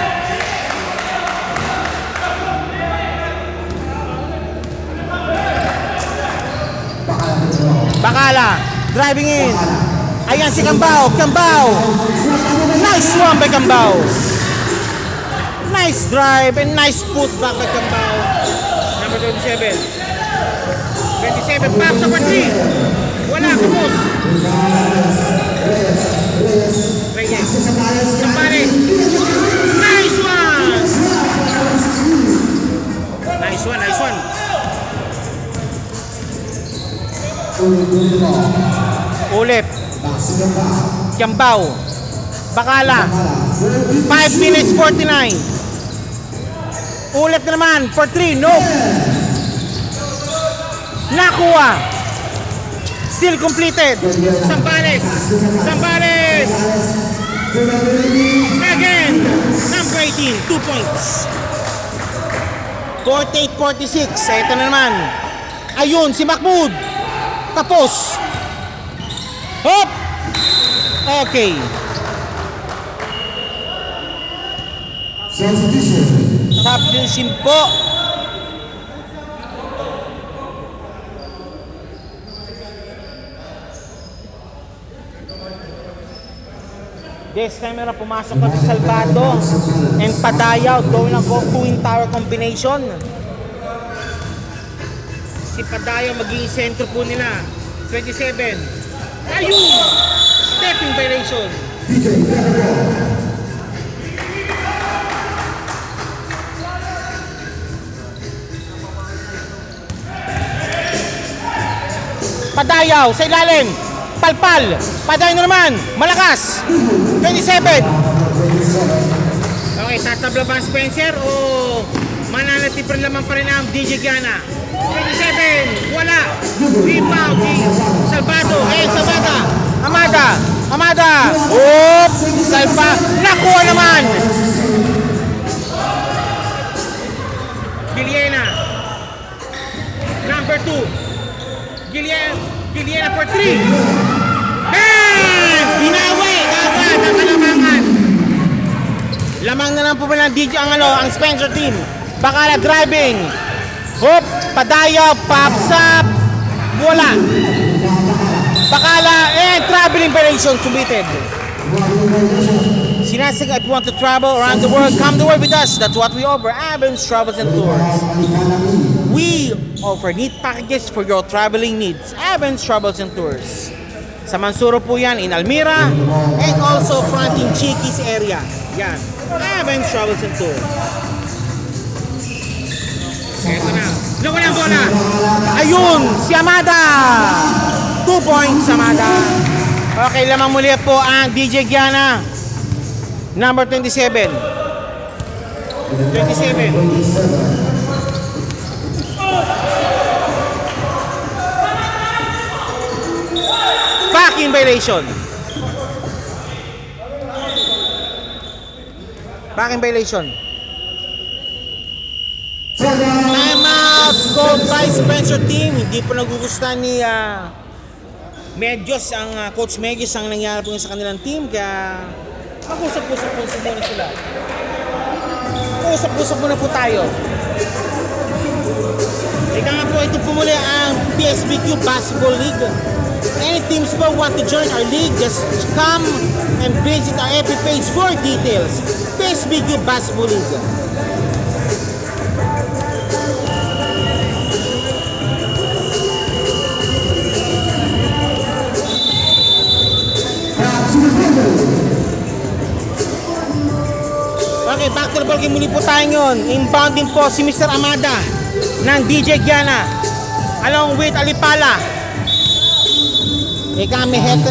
Bacala. Driving in. Ayan si Cambao. Cambao. Nice one by Cambao. Nice drive and nice put back by Cambao. Number 27. 27. Pops up for 3. Wala. Kapos. Reyes. Sambales. Nice one. Nice one. Nice one. Ulit. Cambao. Bacala. 5 minutes 49. Ulit na naman for 3. Nope. Nakuha. Still completed. Sambales. Sambales. Again. Number 18. 2 points. 48-46. Ito na naman. Ayun si Mahmoud. Tapos. Hop. Okay. Substitution po. This time na pumasok na si Salvado and Padayaw going ang twin tower combination. Si Padayaw magiging sentro po nila. 27. Ayun! Stepping violation. Padayaw sa ilalim. Palpal. Padayaw na naman. Malakas. 27. Okay, tatabla ba ang Spencer o mananatipin lamang pa rin ang DJ Giana? 27. Wala. Rebound si Salvado. Salvada. Amada. Oops. Salva. Nakuha naman. Giliana. Number 2. Giliana for 3. Binawi. Dapat ang kalamangan. Lamang na lang po ng DJ ang Spencer team. Bacala driving. Hop. Padayaw. Pops up. Wala. Bacala and traveling violation submitted. Sinasig, if you want to travel around the world, come to work with us. That's what we offer. Evans Travels and Tours. We offer neat packages for your traveling needs. Evans Travels and Tours. Sa Mansuro po yan, in Almira, and also fronting Chiquis area. Yan. Evans Travels and Tours. Eto na. Nawala ang bola. Ayun, si Amada. 2 points, Amada. Okay, lamang muli po ang DJ Giana. Number 27. 27. Packing violation. Packing violation. Time out. Called by Spencer team. Hindi po nagugustuhan ni Medios, ang Coach Medios ang nangyari po sa kanilang team. Kaya mag-usap-usap po muna sila. Usap-usap muna po tayo. Ika nga po, ito po muli ang PSBQ Basketball League. Any teams po want to join our league, just come and visit our FB page for details. PSBQ Basketball League. Okay, back to the ball game muli po tayo ngayon. Inbound din po si Mr. Amada ng DJ Giana along with Alipala. Kami head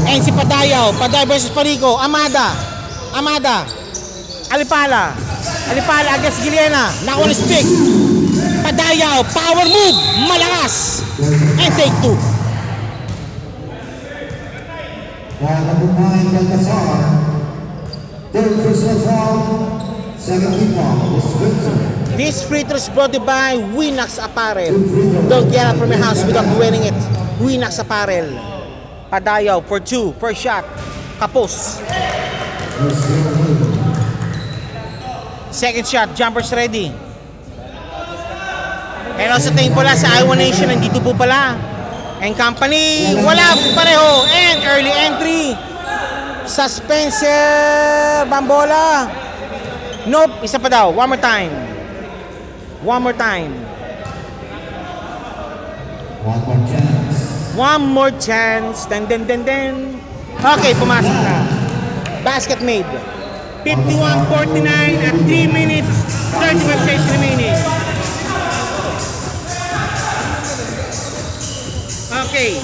and si Padayaw versus Parico. Amada, Alipala against Giliena. Now on his pick. Padayaw, power move, malakas, and take two. Number 9, Baltasar. Third personal foul. Second team foul is Spencer. This free throw is brought to you by Winax Apparel. Don't get out from your house without winning it. Winax Apparel. Padayaw for two, first shot. Kapos. Second shot, jumpers ready. And also tingin pala sa Iowa Nation, nandito po pala. And company, wala pareho. And early entry sa Spencer Bambola. Nope, isa pa daw. One more time. One more chance. Den. Okay, pumasok na. Basket made. 51-49 at 3 minutes 35 seconds remaining. Okay.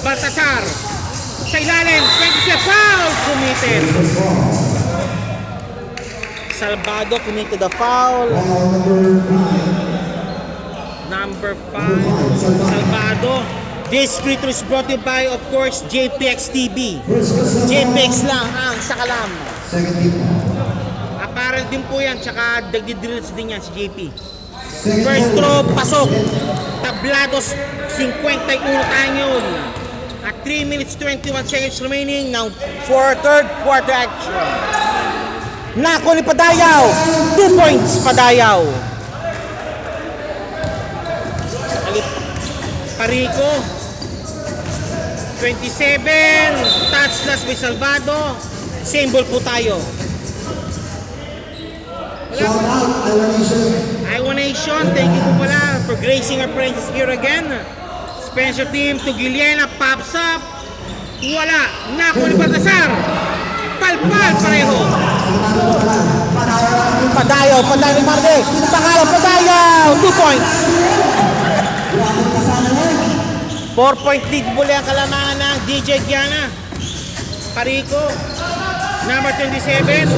Baltasar. Sa ilalim. 20 foul committed. Salvado committed the foul. Number 5, Salvado. This free throw is brought to you by, of course, JPX TV. JPX lang ang sakalam. Second team foul. Apparel din po yan, tsaka dagdi-drills din yan si JP. First throw, pasok. Tablados, 51 tayo yun. At 3 minutes 21 seconds remaining now for third quarter action. Nako ni Padayaw. 2 points, Padayaw. Parico. 27. Touchless by Salvado. Same ball po tayo. Shout out, Iowa Nation. Iowa Nation, thank you po pala for gracing our presence here again. Spencer team to Giliena, pops up. Wala. Nako ni Baltasar. Palpal pareho. Padayaw ni Marde. Pangalan, Padayaw. 2 points. 4-point lead muli ang kalamangan ng DJ Giana. Parico. Number 27.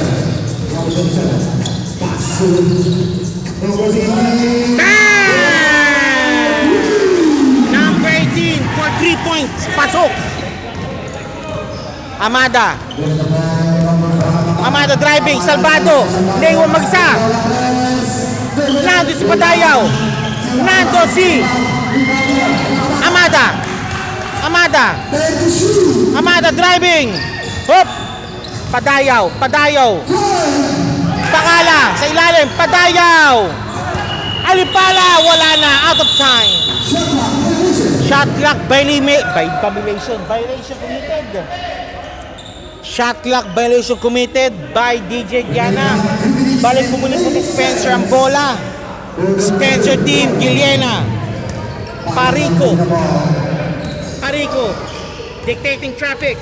Bang! Number 18 for 3 points. Pasok. Amada driving. Salvado. Naiwan mag-isa. Nando si Padayaw. Nando si Amada driving. Hop. Padayaw. Pakala sa ilalim. Padayaw. Alipala. Wala na. Out of time. Shot clock violation committed. Shot clock violation committed by DJ Giana. Balik po muli po ni Spencer ang bola. Spencer team, Giliena. Parico. Dictating traffic.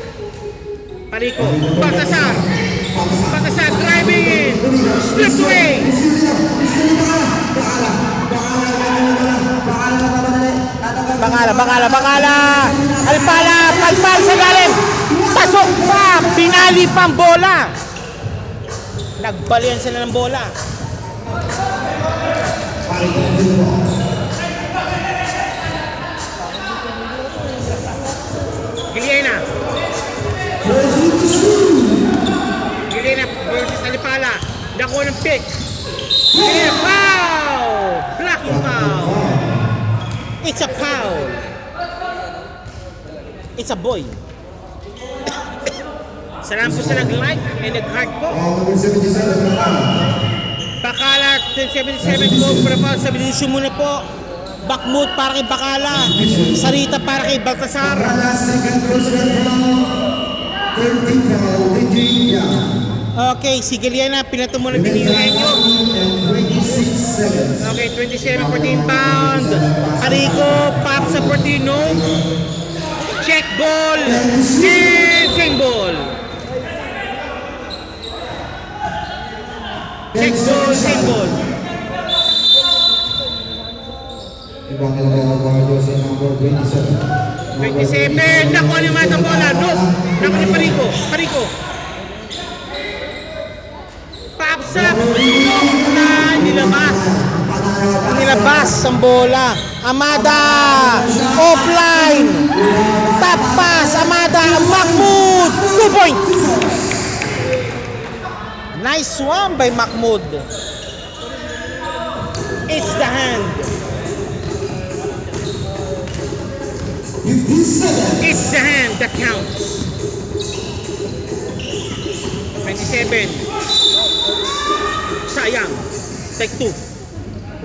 Parico. Baltasar driving in. Slipped away. Bangala. Alpala. Palpal sa galim. Pasok pa. Pinali pang bola. Nagbalian sila ng bola. Giliena versus Alipala. Dako ng pick. Giliena, foul! Blocking foul. It's a foul. It's a boy. Salamat po sa nag-like and nag-heart po. Bakala 77 po para pa sa bilusyo muna po. Bakhmut para kay Bacala. Sarita para kay Baltasar. Bacala, second personal foul. 30 foul, Virginia. Okay, si Giliana, pinato mo na Dinireño. And 26 seconds. Okay, 27, 14 pound. Arico, pop sa Portino. Check ball. And same ball. Check ball, same ball. Ibang nilagay guardo sa number 27. 27, naku ano yung matang bola. No, naku ni Parico. Parico. Pops up. Nilabas. Nilabas ang bola. Amada. Offline. Top pass. Amada. Mahmoud. 2 points. Nice one by Mahmoud. It's the hand. It's the hand that counts. 27. Sayang. Take 2.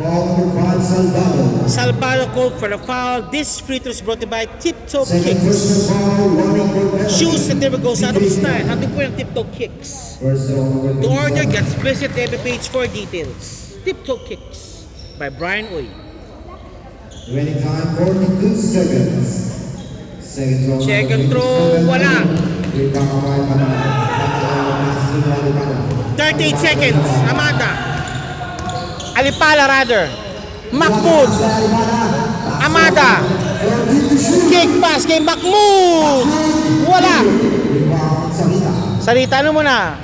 Foul number 5, Salvador. Salvador called for the foul. This free throw is brought to you by Tiptoe Second Kicks. personal foul, running for penalty. Shoes that never goes out of style. How to put on Tiptoe Kicks. First foul number To order, 27. just visit every page for details. Tiptoe Kicks by Brian Uy. Winning time 42 seconds. Second throw, wala. 38 seconds. Amada. Alipala rather. Mahmoud. Amada. Kick pass kay Mahmoud. Wala. Sarita, ano muna?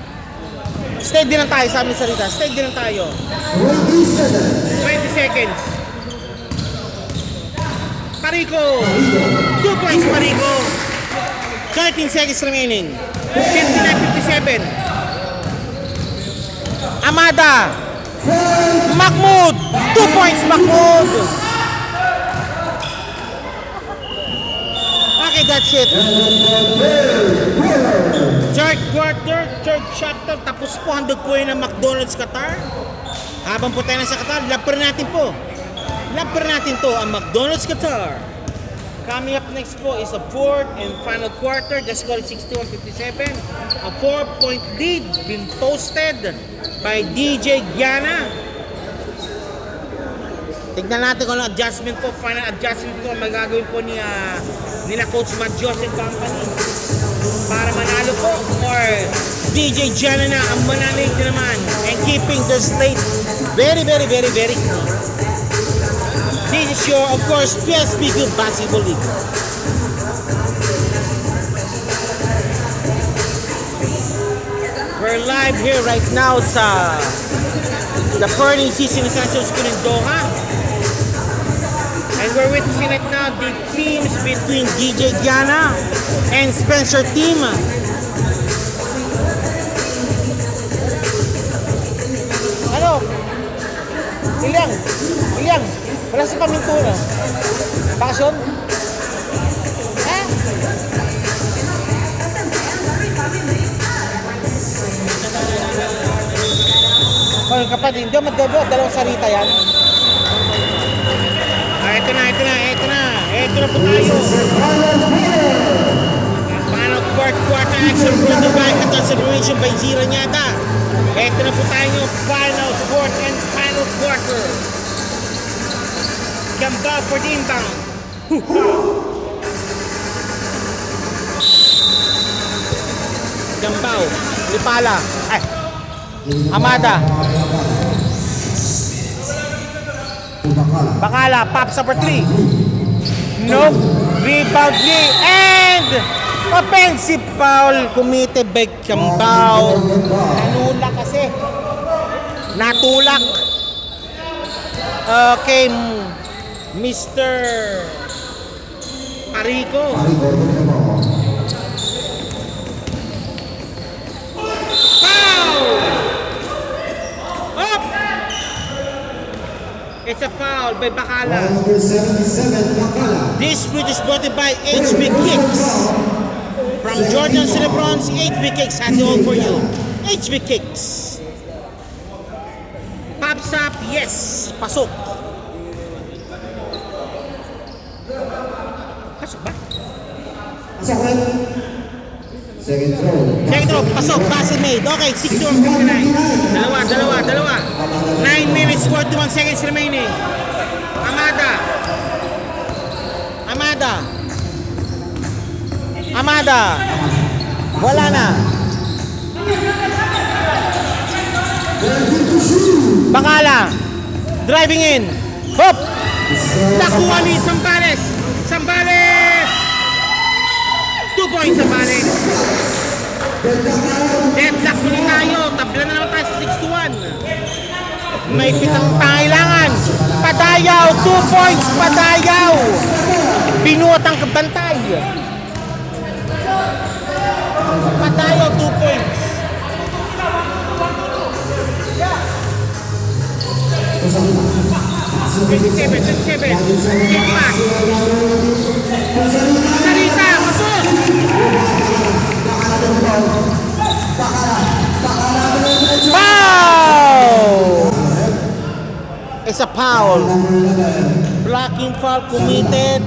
Steady lang tayo sa amin, Sarita. Steady lang tayo. 20 seconds. Parico. 2 points, Parico. 13 seconds remaining. 59-57. Amada. Mahmoud. 2 points, Mahmoud. Okay, that's it. Third quarter, third chapter. Tapos po, handog po yun ng McDonald's Qatar. Habang po tayo nasa Qatar, labar natin po. Labar natin to ang McDonald's Qatar. Coming up next po is a fourth and final quarter. The score is 61-57. A 4-point lead been posted by DJ Giana. Tignan natin kung ano adjustment po, final adjustment po ang magagawin po nila Coach Matt Joseph Company para manalo po, or DJ Giana na ang mananaig na naman and keeping the slate very clean. This is your, of course, PSBQ Basketball League. We're live here right now sa the Burning Season International School in Doha. And we're witnessing right now the teams between DJ Giana and Spencer team. Ano? Ilyang. Wala sa Pamintura. Bakasyon? Eh? Oh, yung kapatid, hindi magdabo, dalawang Sarita yan. Ito na po tayo. Final quarter action brought to by Qatar celebration by Zira Nyata. Ito na po tayo, final fourth and final quarter. Gamba for the inbound. Gambao, Lipala. Ay, Amada. Bacala, pops up for 3. Nope. Rebound ni and offensive foul committed by Gambao. Nanulak kasi. Natulak. Okay, Mr. Parico. It's a foul by Bacala. Number 77, Bacala. This free is brought by HB Kicks. From Jordan Cinebrons, HB Kicks has it all for you. HB Kicks. Pops up, yes. Pasok. chocolate. Second throw. Second throw, pasok, basket made. Okay, 61-59. Dalawa. 9 minutes, 41 seconds remaining. Amada. Wala na. Bakala. Driving in. Hop! Nakuha ni Zambales. 2 points Zambales. Deadlock muli tayo. Tabla na naman tayo sa 6-1. May pitang pangailangan. Padayaw. 2 points. Padayaw. Binuot ang kabantay. Padayaw. 2 points. 27. Kick back. Sarita. Pasok. Foul! It's a foul. Blocking foul committed.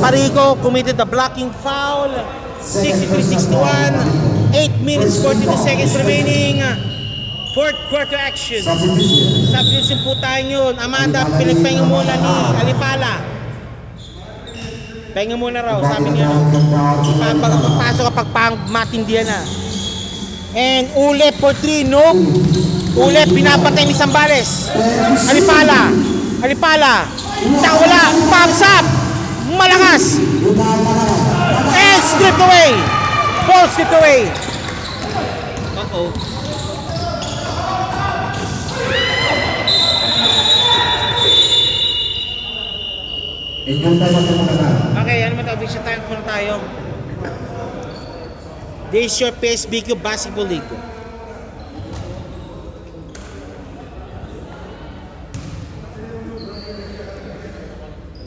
Parico committed the blocking foul. 63-61. 8 minutes 42 seconds remaining. Fourth quarter action. Substitution po tayo yun. Amanda, pinagpahinga muna ni Alipala. Pahinga muna raw, sabi niya. Pagpasok kapag matindihan na. And Ule for 3, no? Ule, pinapatay ni Zambales. Alipala. Wala, pops up. Malakas. And stripped away. Ball stripped away. Uh-oh. Okay, ano matawag siya tayo muna tayo. This is your PSBQ Basketball League.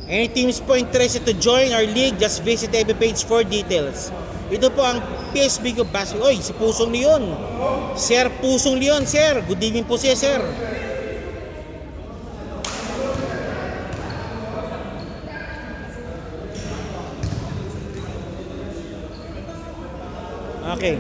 Any teams po interested to join our league, just visit FB page for details. Ito po ang PSBQ Basketball. Oy, si Pusong Leon. Sir Pusong Leon, sir. Good evening po siya, sir. Okay.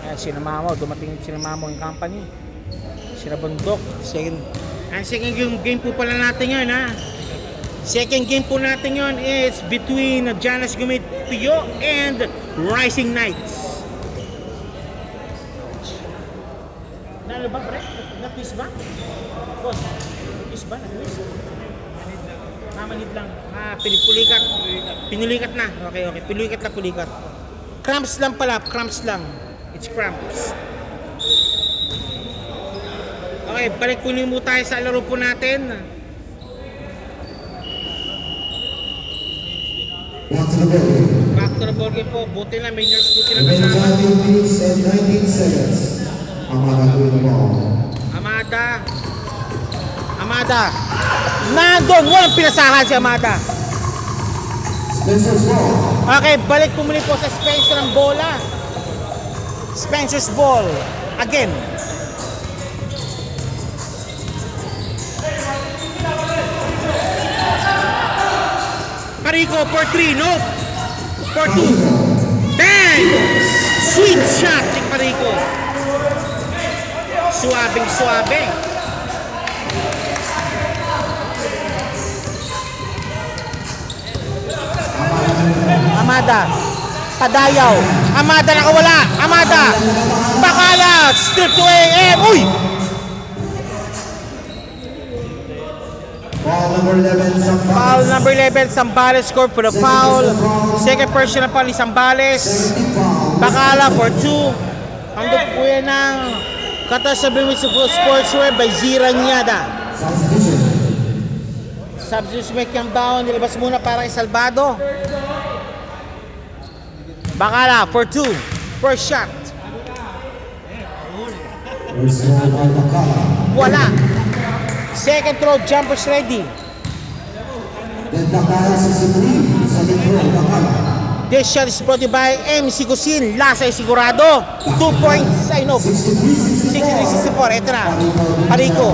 Ayan, sinamamo. Dumating sinamamo yung company. Sinabundok. Ang second game po pala natin yun, ha? Second game po natin yun is between Janas Gumitiyo and Rising Knights. Nalo ba, pre? Na-twist ba? Boss, twist ba? Na-twist? Namanid lang. Pinulikat na. Okay. Pulikat. Cramps lang pala. It's cramps. Okay, balik po mo tayo sa laro po natin. Back to the ball game po. Buti lang, may nurse buti lang kasama. 19 seconds. Amada. Nandun, walang pinasahan si Amada. Okay, balik po muli po sa Spencer ang bola. Spencer's ball. Again. Parico for 3, no? For 2. Bang! Sweet shot ni Parico. Suabing. Amada. Padayaw. Amada nakawala. Amada. Bakala. Stripped away. And, uy! Foul number 11, Zambales scored for the foul. Second personal foul ni Zambales. Bakala for 2. Ang po yan ng Katasabi with Sportswear by Zira Nyada. Substitution may come down. Nilabas muna para kay Salvado. Bakala for 2. First shot. Wala. Second throw, jumpers ready. This shot is brought to you by MC Cusin. Lasa ay sigurado. 2 points. Ay no. 63-64. Ito na. Parico.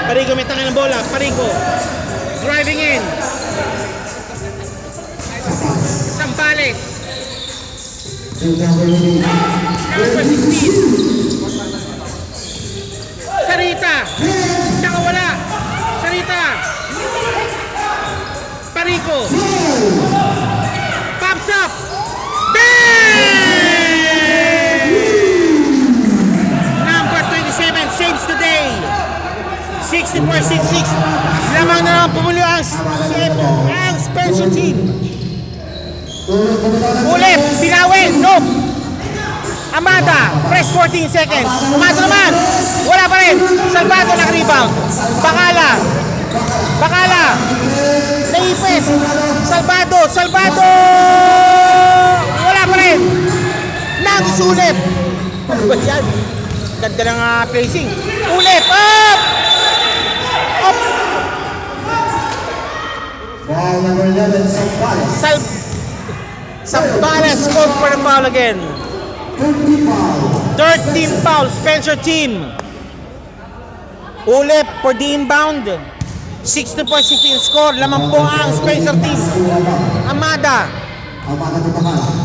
Parico may tangan ng bola. Parico. Driving in. Sampales. Number 16. Sarita. Nakawala. Sarita. Parico. Pops up. Bang! Number 27 saves the day. 64-66. Lamang na lang pumuli ang special team. Ulit. Binawin. Nope. Amada. Fresh 14 seconds. Amada naman. Wala pa rin. Salvado naka-rebound. Bakala. Bakala. Naipes. Salvado. Salvado. Wala pa rin. Nagsulit. Ano ba yan? Ganda ng placing. Ulit. Up. Up. Ball number 11, Sampales. Sampales called for the foul again. 13 fouls. Spencer team. Ulit for the inbound. 60-16 score. Lamang po ang Spencer team. Amada.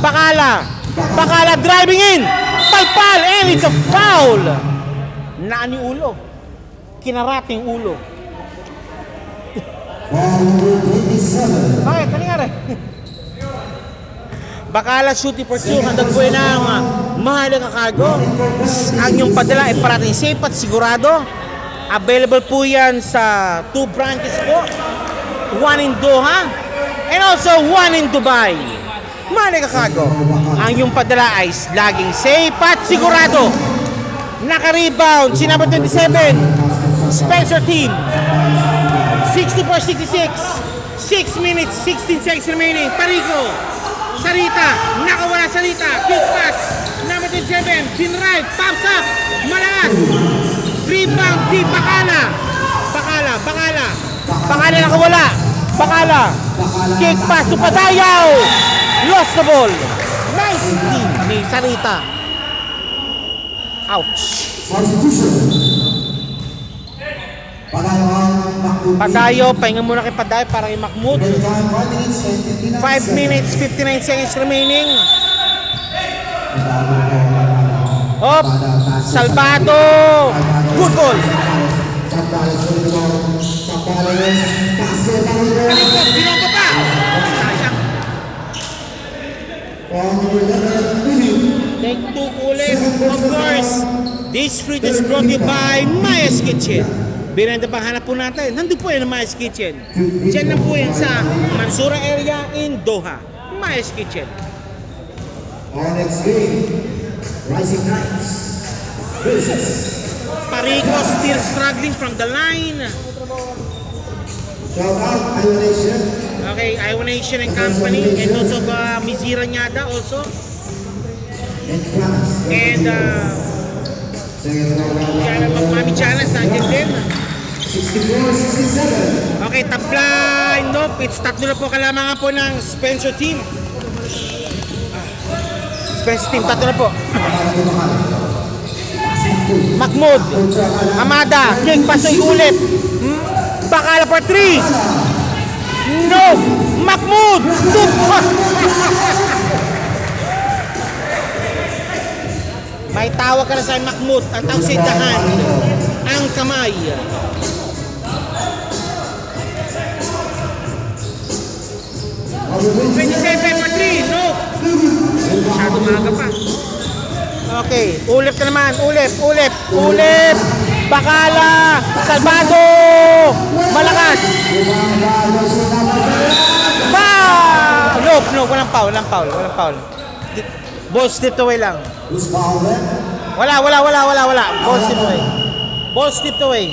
Bakala. Bakala driving in. Palpal. And it's a foul. Naan yung ulo. Kinarating ulo. Bakit? Ano nangyari? Bakala shooting for 2. Hanggang po yun ang mahalaga cargo. Ang yung padala ay parating safe at sigurado. Available po yan sa 2 branches po. 1 in Doha and also 1 in Dubai. Mahalaga cargo. Ang yung padala ay laging safe at sigurado. Naka-rebound si number 27 Spencer team. 64-66. 6 minutes 16 seconds remaining. Parico. Sarita, nakawala Sarita, quick pass, number 27, Pinrive, pops up, malakas, rebound, di Bakala, Bakala nakawala, Bakala, kick pass to Padayaw, lost the ball, nice team ni Sarita, ouch. Padayo, pahinga muna kay Padayo para kay Mahmoud. 5 minutes, 59 seconds remaining. Hop, Salvado. Good goal. Binoto pa. Take 2 ulit. Of course, this fruit is brought to you by Maya's Kitchen. Binenda pang hanap po natin. Nandun po yan ang Maya's Kitchen. Diyan na po yan sa Mansura area in Doha. Maya's Kitchen. Our next game, Rising Knights versus Parico still struggling from the line. shout out Iowa Nation. Okay, Iowa Nation and company. And also Mizira Nyada also. And Mami Chanas nandiyan din. 64-67. Okay, tabla. Nope, it's tatlo na po kalamangan po ng Spencer team. Spencer team, tatlo na po. Mahmoud, Amada, kick pass ulit. Bakala for 3. No, Mahmoud. May tawag ka na sa Mahmoud. Ang tawag sa dahan. Ang kamay. No. Masyado maaga pa. Okay, ulit na naman. Ulit. Bakala. Salvado. Malakas. No, walang foul. Ball slipped away lang. Wala. Ball slipped away.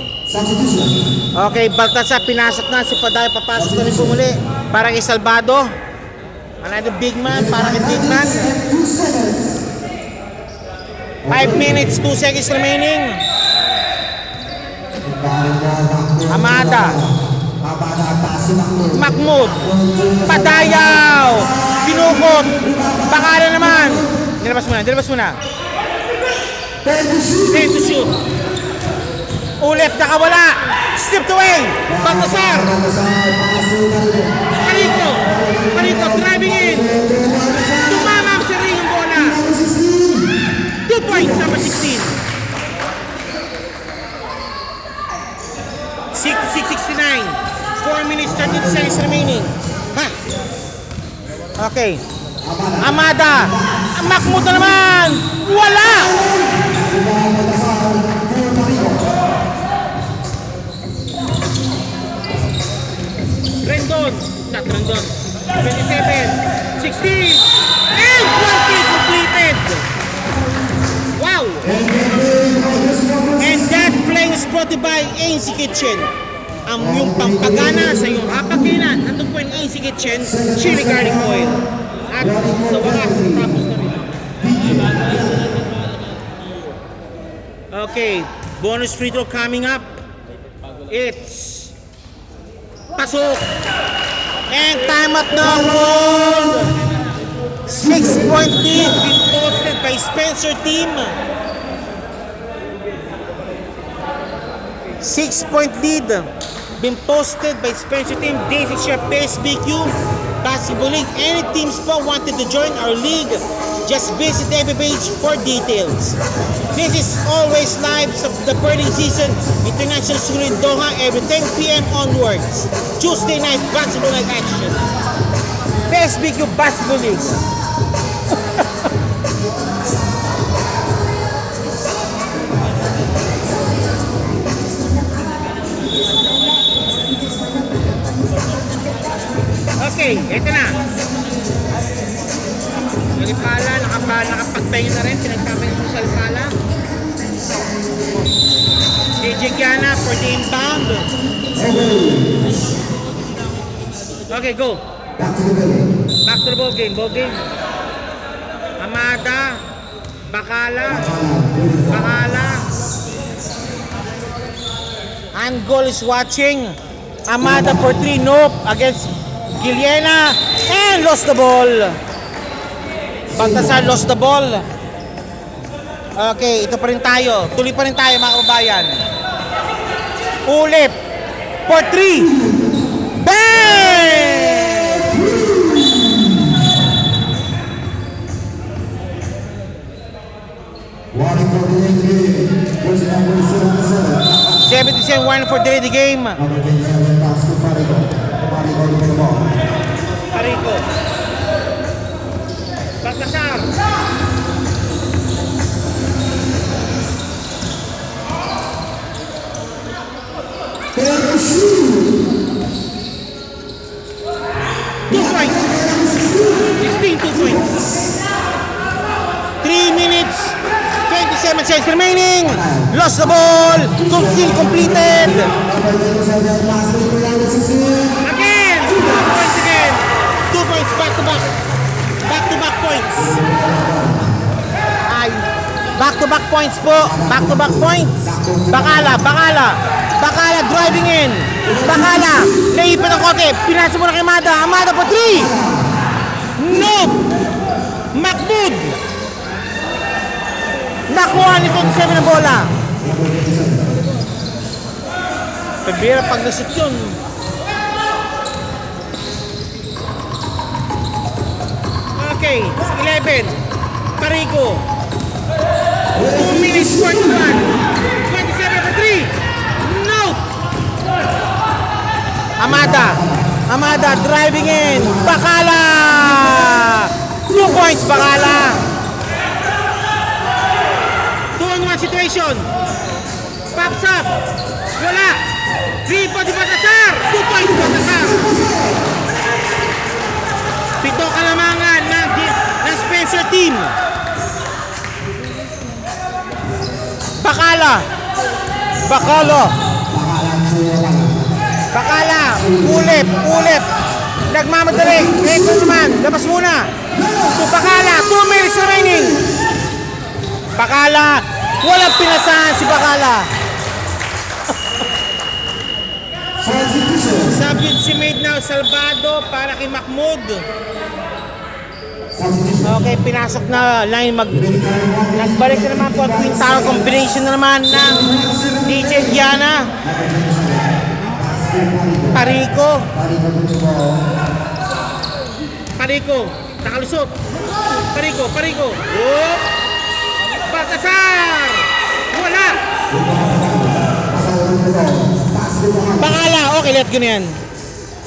Okay, Baltasar pinasok na si Paday, papasok na rin pumuli para kay Salvado. Another big man, para kay big man. 5 minutes, 2 seconds remaining. Amada, Mahmoud, Padayaw, Binukot. Bakala naman. Nilabas muna. 10 to shoot. Ulit, nakawala. Stripped away. Baltasar. Parito, driving in. Tumama sa ring ang bola. 2 points, number 16. 6:69. 4 minutes, 13 seconds remaining. Okay. Amada. Mahmoud na naman. Wala. Rendon. 27. 16. And 20 completed. Wow. And that play is brought to you by ANC Kitchen. Yung pampagana sa iyong hapakinan. Nandun po yung AC Kitchen Chili Garlic Oil. At sa wakas, tapos na rin. Okay, bonus free throw coming up. It's pasok. And time out na called. 6-point lead being posted by Spencer team. 6-point lead been posted by Spencer team. This is your PSBQ Basketball League. Any teams po wanted to join our league, just visit the FB page for details. This is always live sa the birthing season, International School in Doha, every 10 p.m. onwards. Tuesday night basketball night action. PSBQ Basketball League. Okay, eto na. Salipala, nakapagpahinga na rin. Pinagpapahinga mo Salipala. DJ Gianna for the inbound. Okay, go. Back to the ball game. Amada. Bakala. Angol is watching. Amada for 3, nope. Against Giliena, and lost the ball. Baltasar lost the ball. Okay, ito pa rin tayo. Tuloy pa rin tayo mga kabayan. Ulit. For 3. Bang! 77-1 for delay the game. Parito. Baltasar. Two points. 2 points. 3 minutes. 27 seconds remaining. Lost the ball. Still completed. Again. 2 points again. 2 points back to back. Back to back points. Ay. Back to back points po. Back to back points. Bakala driving in. Bakala. Naipit ang kote. Pinasa mo na kay Amada. Amada po 3. No. Mahmoud. Nakuha ni 27 na bola. Pabira pag nasut yun. Okay, 11. Parigo. 2 minutes 41. 27 for 3. No. Amada driving in. Bakala. 2 points Bakala. 2-on-1 situation. Pops up. Wala. 3 po di Baltasar. 2 points Baltasar. 7 kalamangan ng Spencer team. Bakala. Ulit. Nagmamadali. Ito naman. Labas muna. To Bakala. 2 minutes remaining. Bakala. Walang pinasahan si Bakala. Substitute si made now Salvado para kay Mahmoud. Okay, pinasok na line. Nagbalik na naman po. Twin Tower combination na naman ng DJ Gianna. Pariko. Nakalusot. Pariko. Oh! Bakasar! Wala! Bakala. Okay, let go na yan.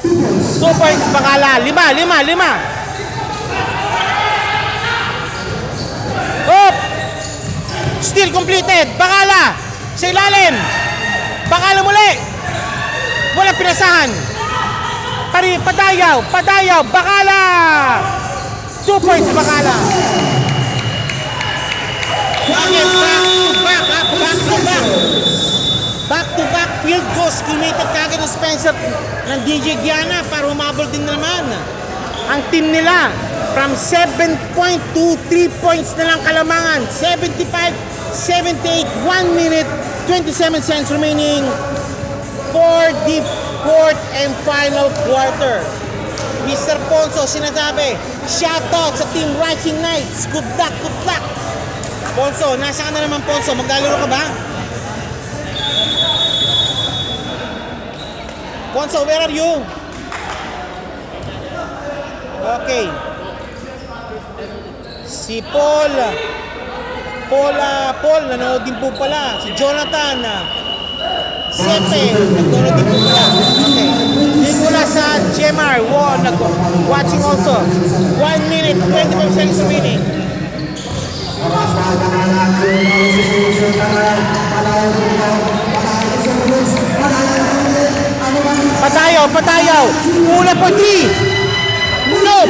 2 points, Bakala. 5. Up! Still completed. Bakala. Sa ilalim. Bakala muli. Walang pinasahan. Padayaw. Bakala. 2 points, Bakala. Okay, back to back field goals. Committed kagad ng Spencer ng DJ Gianna para humabol din naman ang team nila. From 7 point to 3 points na lang kalamangan. 75-78, 1 minute, 27 seconds remaining for the fourth and final quarter. Mr. Ponso, sinasabi, shoutout sa Team Rising Knights. Good luck. Ponso, nasa ka na naman, Ponso? Maglalaro ka ba? Ponso, where are you? Okay. Si Paul, nanonood din po pala. Si Jonathan, Sepe, nanonood din po pala. Okay. Nicolas sa Jemar, watching also. 1 minute, 25 seconds remaining. Patayaw. Una po 3. No!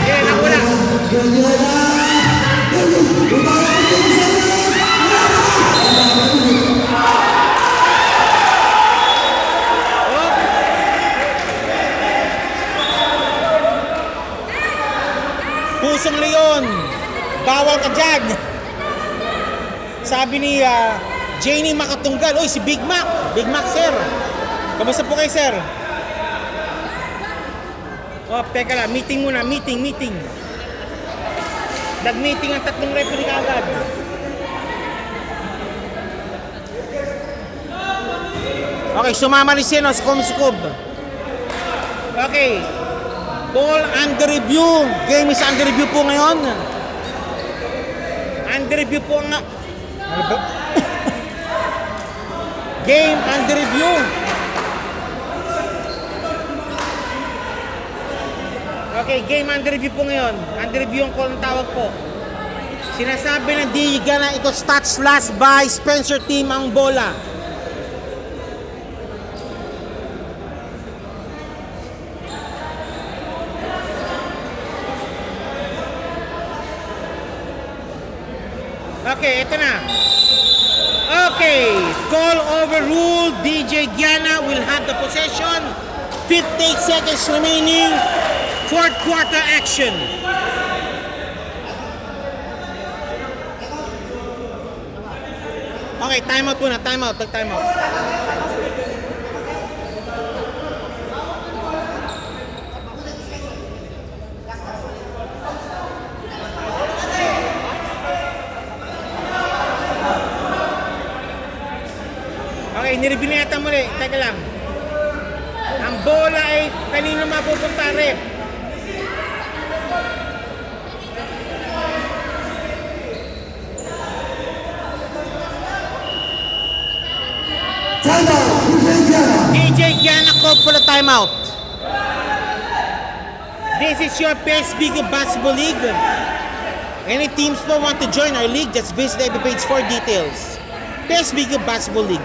Gilena, wala. Pusong Leon, bawal ka dyan. Sabi ni Janie Makatunggal, oy si Big Mac, sir. Kamusta po kayo, sir? Oh, teka lang, meeting muna, meeting. Nag-meeting ang 3 referee agad. Okay, sumama rin siya sa Comscob. Okay. Ball under review. Game is under review po ngayon. Under review po nga. Game under review. Okay, game under review po ngayon. Under review ang call ng tawag po. Sinasabi ng Diga na ito touch last by Spencer team ang bola. Okay, ito na. Okay, call overruled. DJ Gianna will have the possession. 58 seconds remaining. Fourth quarter action. Okay, timeout muna. Timeout. Okay, nireview na yata muli. Teka lang. Ang bola ay kanino mapupunta, ref? DJ Gianna called for the timeout. This is your PSBQ Basketball League. Any teams who want to join our league, just visit the page for details. PSBQ Basketball League.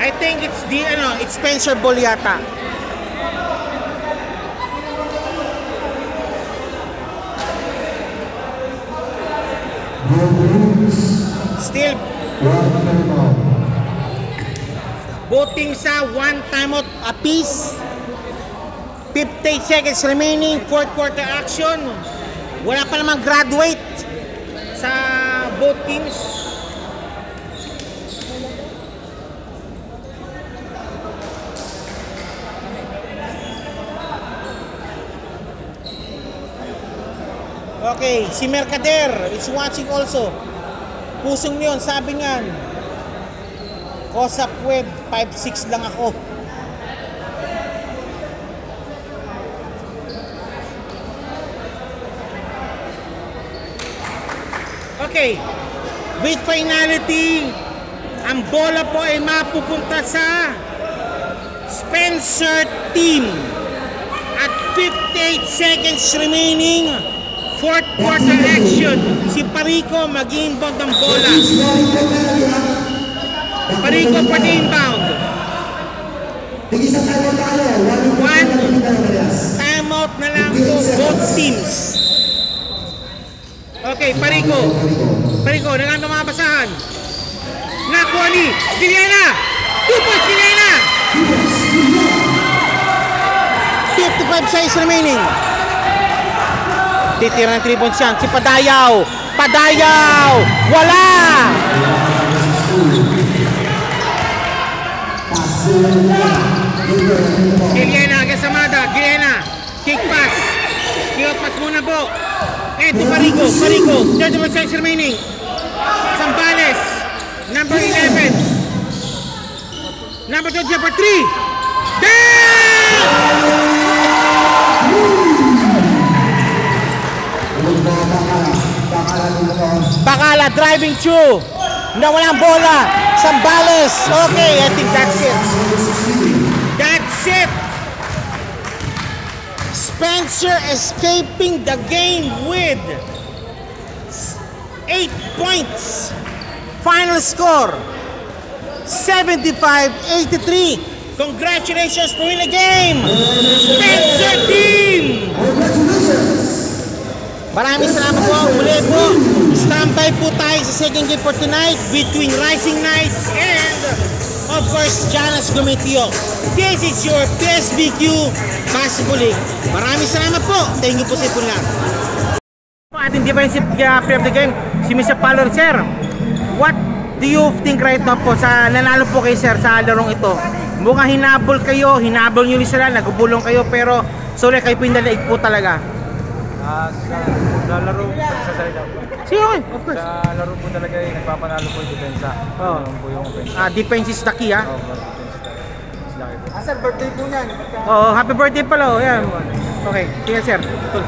I think it's Spencer Ball yata. Still voting sa 1 timeout apiece. 58 seconds remaining, fourth quarter action. Wala pa namang graduate sa both teams. Okay, si Mercader is watching also. Pusong niyon, sabi niyan. Kosap Web, 5'6" lang ako. Okay, with finality, ang bola po ay mapupunta sa Spencer team. At 58 seconds remaining, fourth quarter action. Si Parico mag-inbound ng bola. Parico for the inbound. One timeout na lang po both teams. Okay, Parico. Parico, nalang mga basahan. Nakuha ni Giliana. 2 points Giliana. 55 seconds remaining. Titira ng 3 points yan. Si Padayaw. Padayaw. Wala. Giliana, Gasamada. Giliana. Kick pass. Kick pass muna po. Eto Parico, Parico, 31 seconds remaining. Zambales, number 11. Number 20 for 3. Bacala driving through. Nawalang bola. Zambales. Okay, I think that's it. That's it. Spencer escaping the game with 8 points. Final score 75-83. Congratulations for winning the game, Spencer team! Maraming salamat po. Muli po, standby po tayo sa second game for tonight between Rising Knights and of course Janas Gometio. This is your PSBQ Basketball League. Maraming salamat po. Thank you po sa ipon lang. Ating defensive player of the game, si Mr. Palor. Sir, what do you think right now po sa nanalo po kayo sir sa larong ito? Mukhang hinabol kayo, hinabol nyo sila, nagubulong kayo, pero sorry kayo po yung nalaig po talaga. Sa laro po, sa salita po. Sige, okay, of course. Sa laro po talaga nagpapanalo po yung depensa. Oh. Po yung offense. Defense is the key, ha? Oo, defense is laki po. Sir, birthday po niyan. Oo, happy birthday pala, oh, yan. Okay, sige sir. Cool.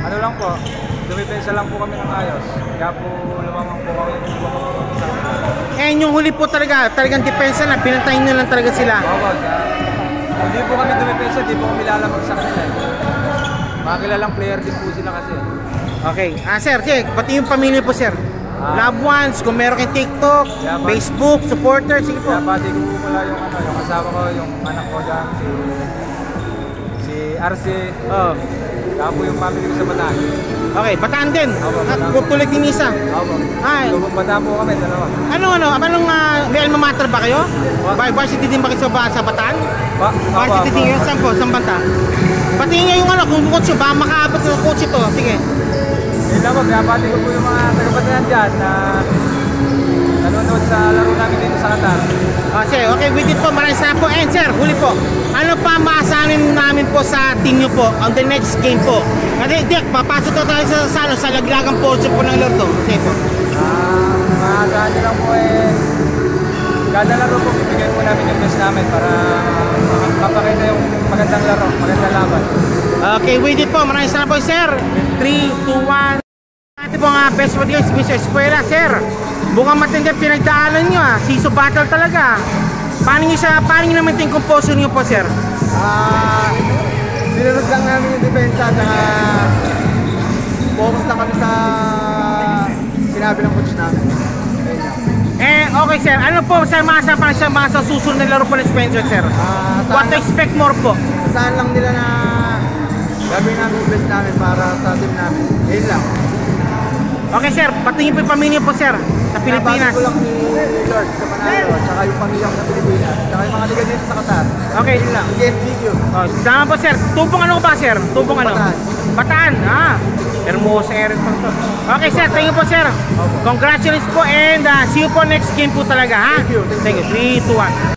Ano lang po, dumipensa lang po kami ng ayos. Kaya po lumamang po kami sa And yung huli po talaga, talagang depensa na, pinantayin na lang talaga sila. Oo, hindi po kami dumipensa, hindi po kami lalamag sa kanila. Mga kilalang player din po sila kasi. Okay, sir, sige, pati yung pamilya po sir. Loved ones, kung meron kayong TikTok, Facebook, supporters, sige po. Kaya pati ko po pala yung asawa ko, yung anak ko dyan, si Arce. Oh. Kaya po yung family ko sa Bataan. Okay, Bataan din. At tutuloy din isa. Opo. Ay. So, Bataan po kami, dalawa. Anong may alma mater ba kayo? Varsity din ba kayo sa Bataan? Varsity din kayo? Saan po? Saan banta? Pati nga yung kung coach ba, makaabot ng coach ito. Sige. Yun lang po, kaya pati ko po yung mga taga-Bataan dyan na nanonood sa laro namin dito sa Qatar. Sige, okay, with it po, maraming salamat po. And sir, huli po, ano pa maasanin namin po sa team nyo po on the next game po? Kasi Dick, papasok to tayo sa laglagang portion po ng laro to. Sige po. Maasahan nyo lang po kada laro po, bibigyan po namin yung best namin para mapakita yung magandang laro, magandang laban. Okay, with it po, maraming salamat po sir. 3, 2, 1. Ito po nga, best for guys, Mr. Escuela, sir. Mukhang matindi pinagdaanan nyo Siso battle talaga. Paano nyo naman yung composure nyo po, sir? Sinunod lang namin yung depensa at focus lang kami sa sinabi ng coach namin. Okay sir, ano po sa mga sa susunod na laro po ng Spencer, sir? What to expect more po? Saan lang nila na gagawin namin yung best namin para sa team namin. Yun lang. Okay sir, patingin po yung pamilya po sir sa Pilipinas. Nabati ko lang ni Lord sa Manalo, tsaka yung pamilya ko sa Pilipinas, tsaka yung mga liga dito sa Qatar. Okay. Yun lang. PSBQ. Oh, tama po sir. Tubong ano ba sir? Tubong ano? Bataan. Bataan. Ah. Hermosa area po to. Okay sir, thank you po sir. Congratulations po and see you po next game po talaga ha. Thank you. Thank you. 3, 2, 1.